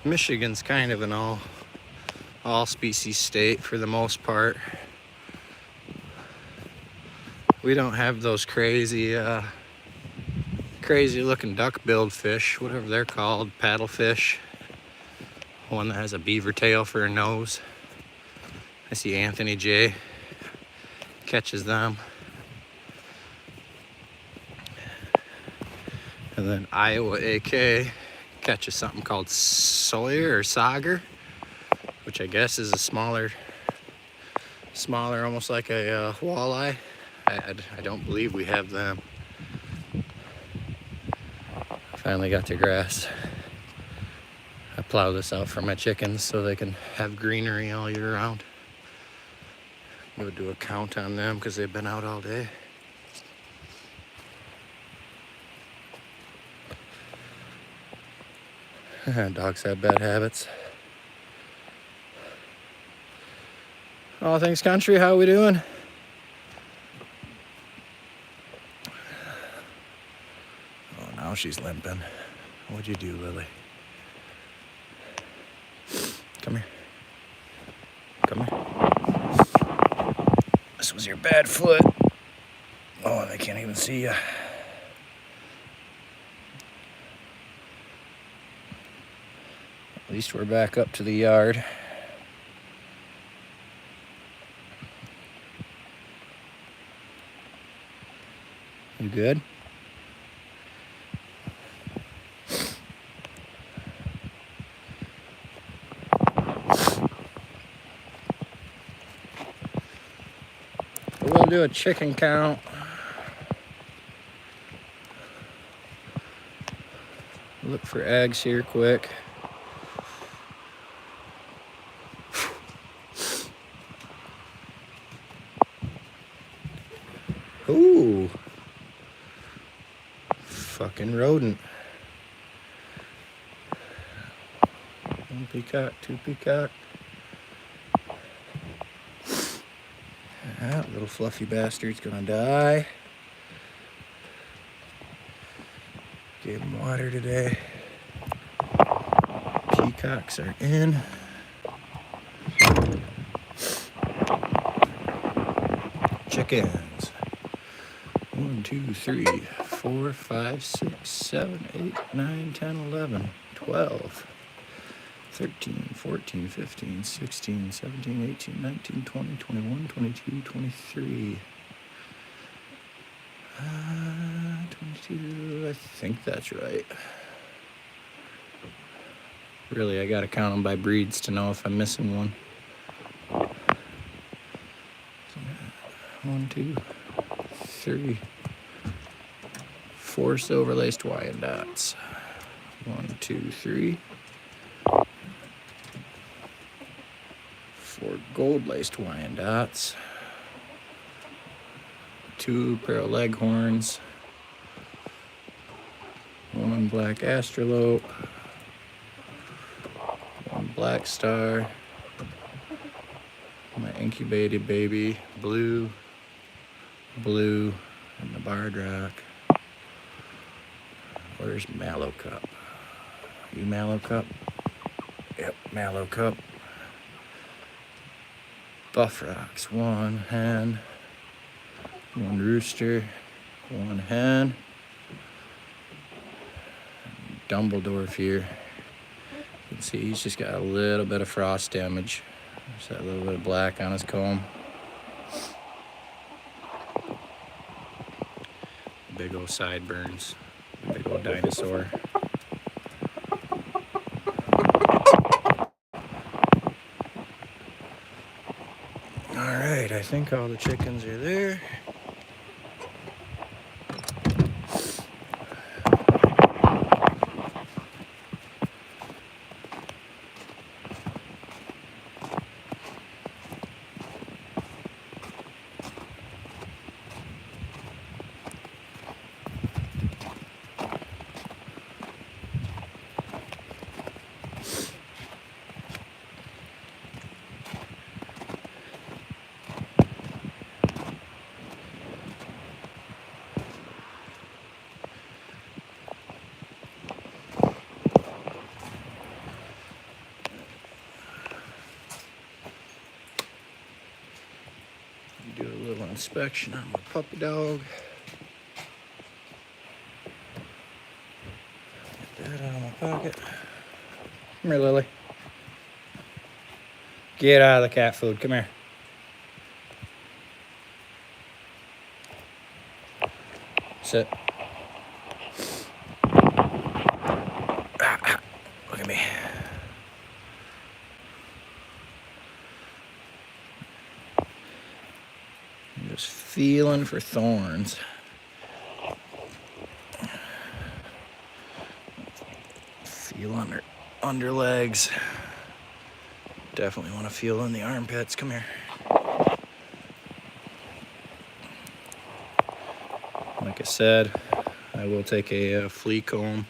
Michigan's kind of an all species state for the most part. We don't have those crazy looking duck-billed fish, whatever they're called, paddlefish. One that has a beaver tail for a nose. I see Anthony J. catches them. And then Iowa AK catches something called Sawyer or Sauger, which I guess is a smaller, almost like a walleye. I don't believe we have them. Finally got to grass. I plow this out for my chickens so they can have greenery all year round. Go do a count on them because they've been out all day. Dogs have bad habits. All things country, how we doing? Oh, now she's limping. What'd you do, Lily? Come here. Come here. This was your bad foot. Oh, they can't even see you. At least we're back up to the yard. You good? We'll do a chicken count. Look for eggs here quick. Ooh. Fucking rodent. One peacock, two peacock. That little fluffy bastard's gonna die. Gave him water today. Peacocks are in. Chickens. 1, 2, 3, 4, 5, 6, 7, 8, 9, 10, 11, 12, 13, 14, 15, 16, 17, 18, 19, 20, 21, 22, 23. 22, I think that's right. Really, I gotta count them by breeds to know if I'm missing one. 1, 2, 3, 4 silver-laced Wyandottes. 1, 2, 3. 4 gold-laced Wyandottes. 2 pair of leghorns. 1 black astrolope. 1 black star. My incubated baby, blue, and the barred rock. Where's Mallow Cup? You Mallow Cup? Yep, Mallow Cup. Buff rocks, 1 hen, 1 rooster, 1 hen. Dumbledore here. You can see he's just got a little bit of frost damage. There's that little bit of black on his comb. Big old sideburns. Big old dinosaur. Alright, I think all the chickens are there. inspection on my puppy dog. Get that out of my pocket. Come here, Lily. Get out of the cat food. Come here. Sit. Look at me. I'm just feeling for thorns. Feel under legs. Definitely want to feel in the armpits. Come here. Like I said, I will take a flea comb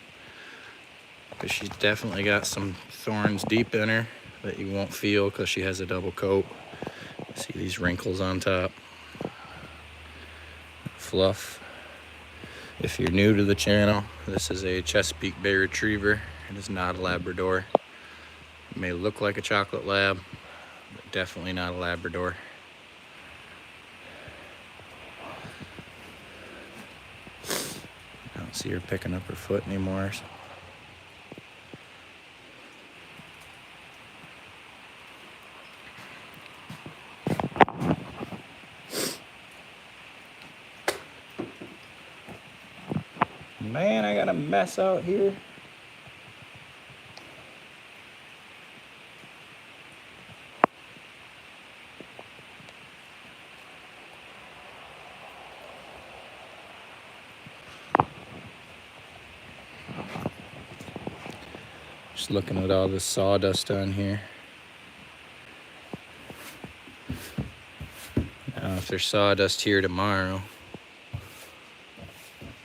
because she's definitely got some thorns deep in her that you won't feel because she has a double coat. See these wrinkles on top. Fluff. If you're new to the channel, this is a Chesapeake Bay Retriever. It is not a Labrador. It may look like a chocolate lab, but definitely not a Labrador. I don't see her picking up her foot anymore. Man, I got a mess out here. Just looking at all this sawdust on here. Now, if there's sawdust here tomorrow,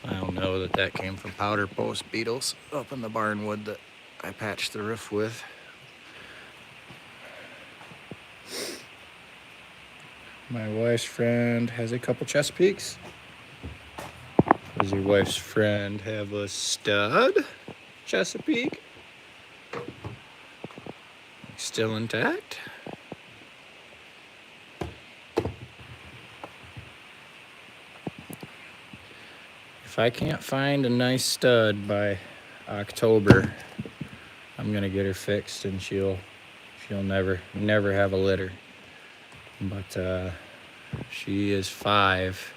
I'll know that that came from powder post beetles up in the barn wood that I patched the roof with. My wife's friend has a couple Chesapeakes. Does your wife's friend have a stud Chesapeake? Still intact? If I can't find a nice stud by October, I'm gonna get her fixed and she'll never have a litter. But she is 5.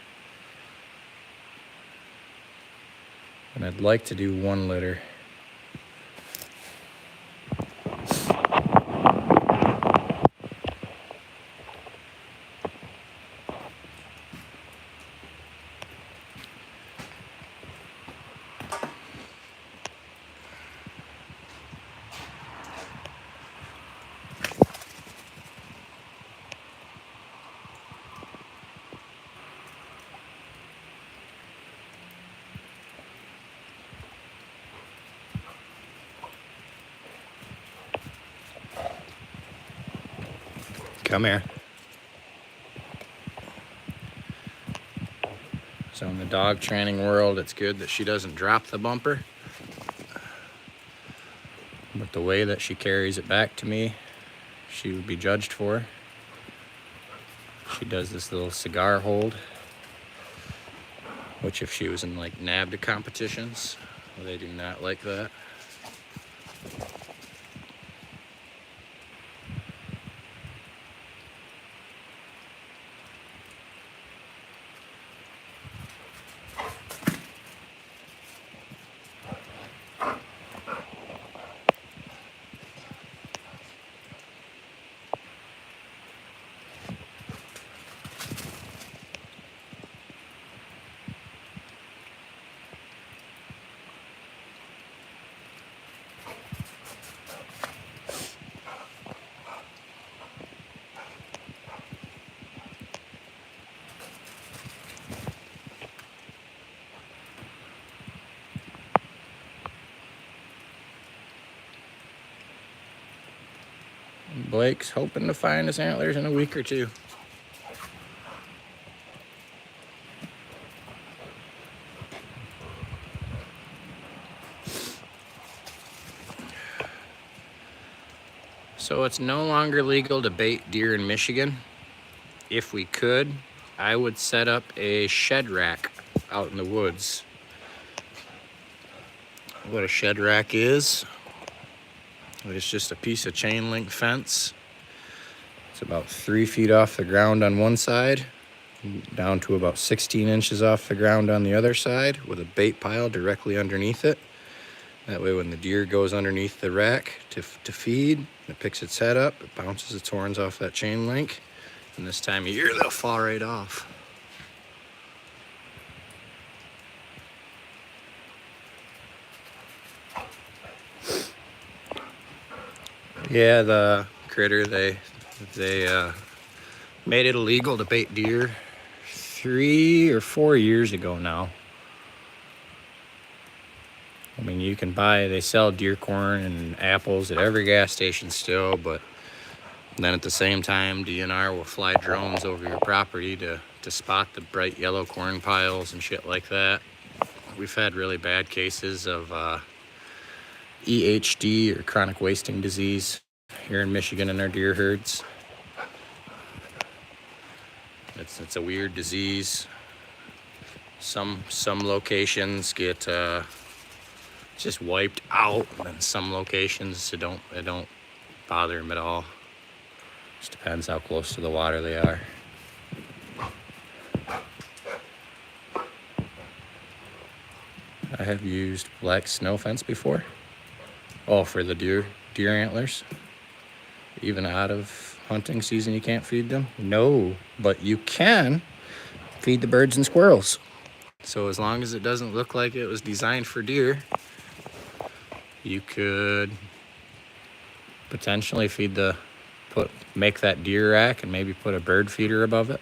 And I'd like to do 1 litter. Come here. So in the dog training world, it's good that she doesn't drop the bumper. But the way that she carries it back to me, she would be judged for. She does this little cigar hold, which if she was in like NABDA competitions, they do not like that. Blake's hoping to find his antlers in a week or 2. So it's no longer legal to bait deer in Michigan. If we could, I would set up a shed rack out in the woods. What a shed rack is, it's just a piece of chain link fence. It's about 3 feet off the ground on one side, down to about 16 inches off the ground on the other side, with a bait pile directly underneath it. That way when the deer goes underneath the rack to feed, it picks its head up, it bounces its horns off that chain link, and this time of year they'll fall right off. Yeah, the critter, they made it illegal to bait deer 3 or 4 years ago now. I mean, you can buy, they sell deer corn and apples at every gas station still, but then at the same time, DNR will fly drones over your property to spot the bright yellow corn piles and shit like that. We've had really bad cases of EHD, or chronic wasting disease, here in Michigan in our deer herds. It's a weird disease. Some locations get just wiped out, and some locations it don't bother them at all. Just depends how close to the water they are. I have used black snow fence before. Oh, for the deer antlers. Even out of hunting season, you can't feed them? No, but you can feed the birds and squirrels. So as long as it doesn't look like it was designed for deer, you could potentially make that deer rack and maybe put a bird feeder above it.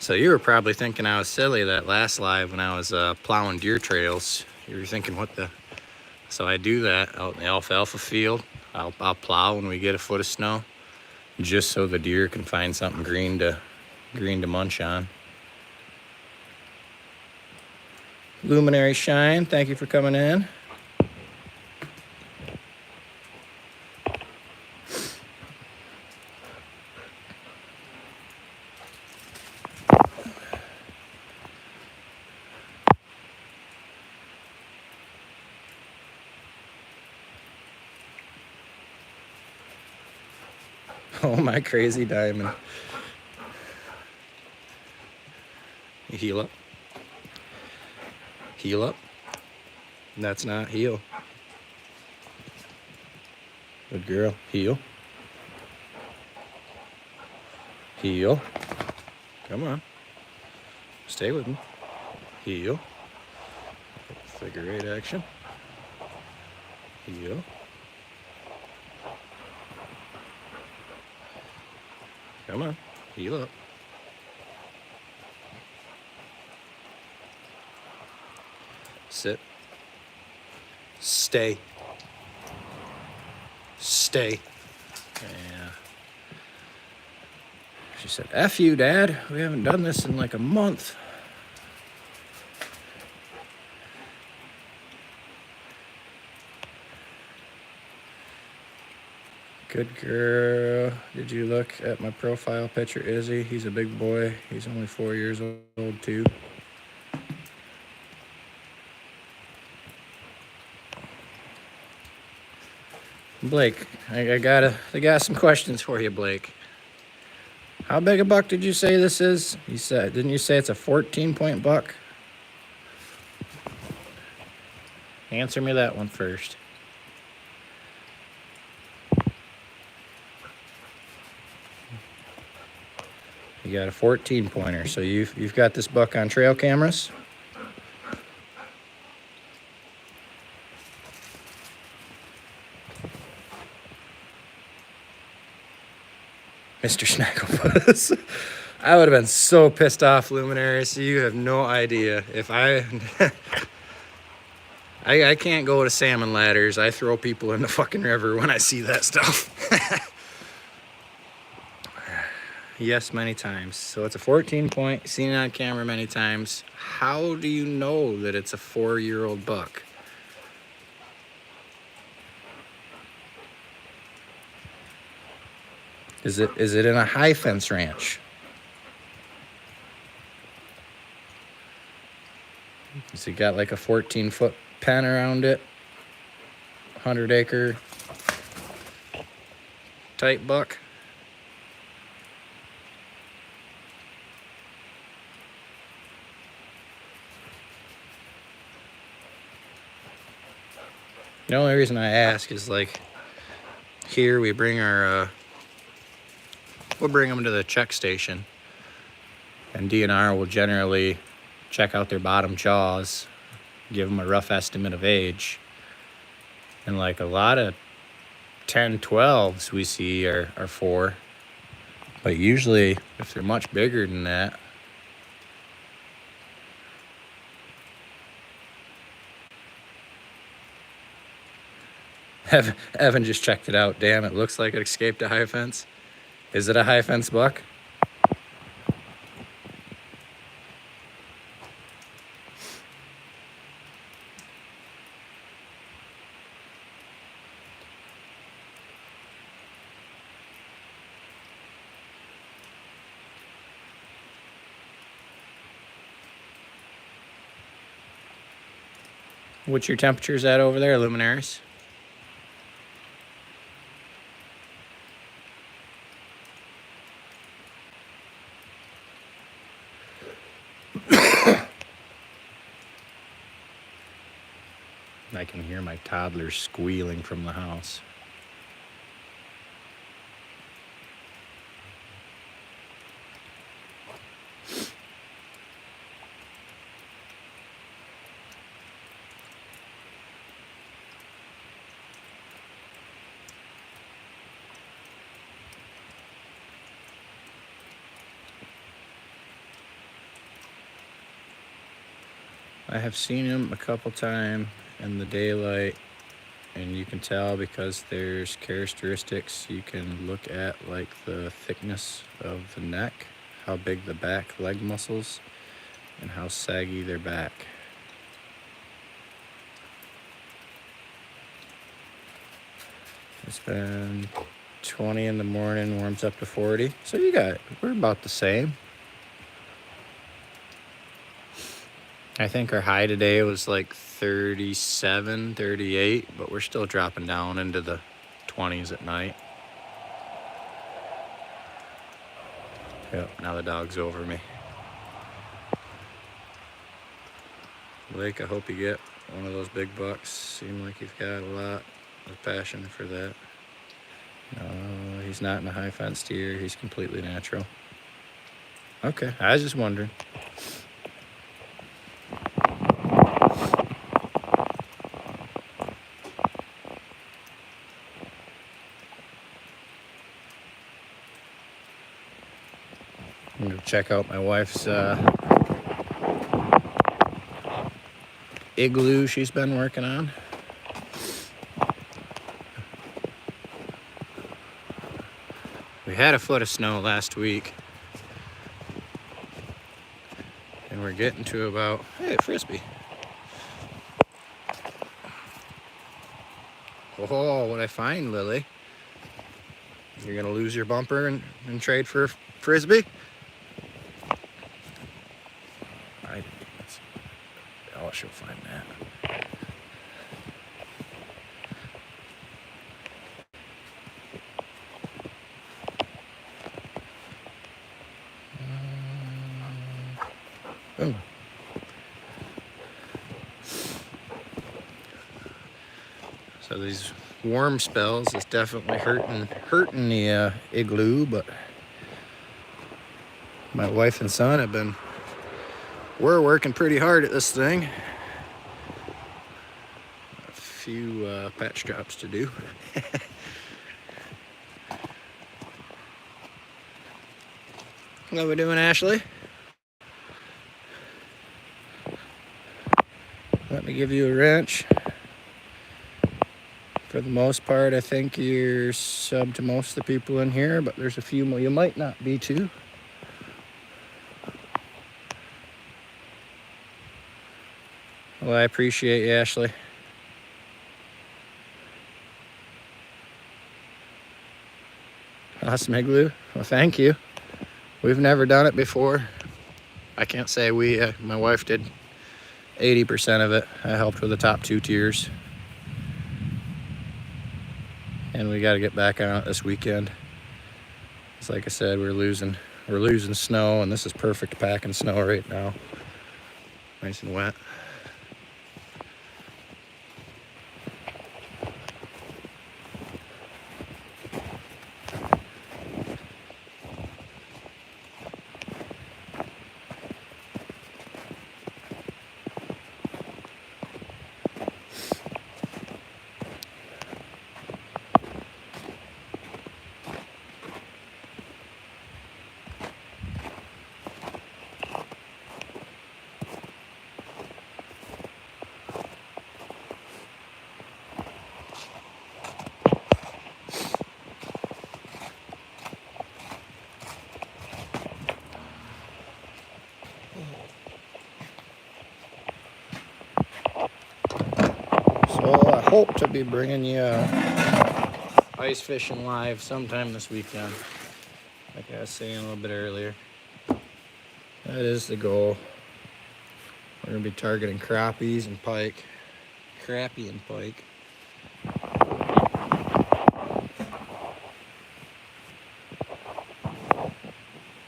So you were probably thinking I was silly that last live when I was plowing deer trails. You were thinking, what the? So I do that out in the alfalfa field. I'll plow when we get a foot of snow, just so the deer can find something green to munch on. Luminary Shine, thank you for coming in. Oh, my crazy diamond. You heal up. Heal up. That's not heal. Good girl. Heal. Heal. Come on. Stay with me. Heal. Figure 8 action. Heal. Come on. Heal up. Sit. Stay. Stay. Yeah. She said, F you, Dad. We haven't done this in like a month. Good girl. Did you look at my profile picture, Izzy? He's a big boy. He's only 4 years old, too. Blake, I got some questions for you, Blake. How big a buck did you say this is? Didn't you say it's a 14-point buck? Answer me that one first. You got a 14-pointer, so you've got this buck on trail cameras? Mr. Snagglepuss. I would have been so pissed off, Luminary, so you have no idea. If I can't go to salmon ladders. I throw people in the fucking river when I see that stuff. Yes, many times. So it's a 14-point, seen it on camera many times. How do you know that it's a 4-year-old buck? Is it in a high fence ranch? Has it got like a 14-foot pen around it? 100-acre type buck? The only reason I ask is, like, here we bring our we'll bring them to the check station, and DNR will generally check out their bottom jaws, give them a rough estimate of age, and like a lot of 10-12s we see are 4, but usually if they're much bigger than that, Evan just checked it out. Damn, it looks like it escaped a high fence. Is it a high fence buck? What's your temperatures at over there, luminaries? I can hear my toddler squealing from the house. I have seen him a couple times in the daylight, and you can tell because there's characteristics you can look at, like the thickness of the neck, how big the back leg muscles, and how saggy their back. It's been 20 in the morning, warms up to 40. So we're about the same. I think our high today was like 37, 38, but we're still dropping down into the 20s at night. Yep, now the dog's over me. Blake, I hope you get one of those big bucks. Seem like you've got a lot of passion for that. No, he's not in a high fence deer. He's completely natural. Okay, I was just wondering. I'm gonna check out my wife's igloo she's been working on. We had a foot of snow last week, and we're getting to about, hey, frisbee. Oh, what I find, Lily? You're gonna lose your bumper and trade for a frisbee? Oh, she'll find that. Oh. So these warm spells is definitely hurting the igloo, but my wife and son we're working pretty hard at this thing. A few patch jobs to do. What are we doing, Ashley? Let me give you a wrench. For the most part, I think you're sub to most of the people in here, but there's a few more you might not be too. Well, I appreciate you, Ashley. Awesome igloo. Well, thank you. We've never done it before. I can't say we, my wife did 80% of it. I helped with the top 2 tiers. And we got to get back on it this weekend. It's like I said, we're losing snow, and this is perfect packing snow right now. Nice and wet. So I hope to be bringing you ice fishing live sometime this weekend. Like I was saying a little bit earlier. That is the goal. We're going to be targeting crappies and pike. Crappie and pike.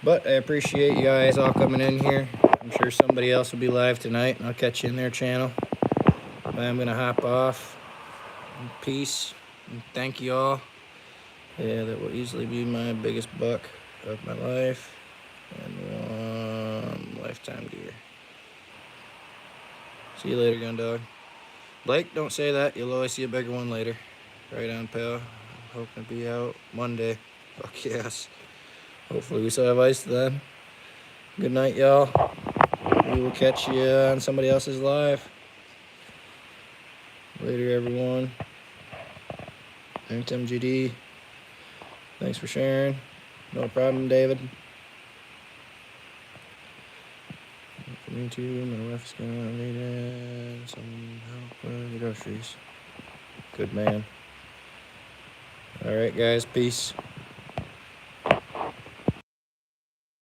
But I appreciate you guys all coming in here. I'm sure somebody else will be live tonight, and I'll catch you in their channel. But I'm going to hop off. Peace. And thank you all. Yeah, that will easily be my biggest buck of my life. And 1 lifetime deer. See you later, GunDog. Blake, don't say that. You'll always see a bigger one later. Right on, pal. I'm hoping to be out Monday. Fuck yes. Hopefully we still have ice then. Good night, y'all. We will catch you on somebody else's live. Later, everyone. Thanks, MGD. Thanks for sharing. No problem, David. For me too, my wife's gonna need some help with the groceries. Good man. All right, guys, peace.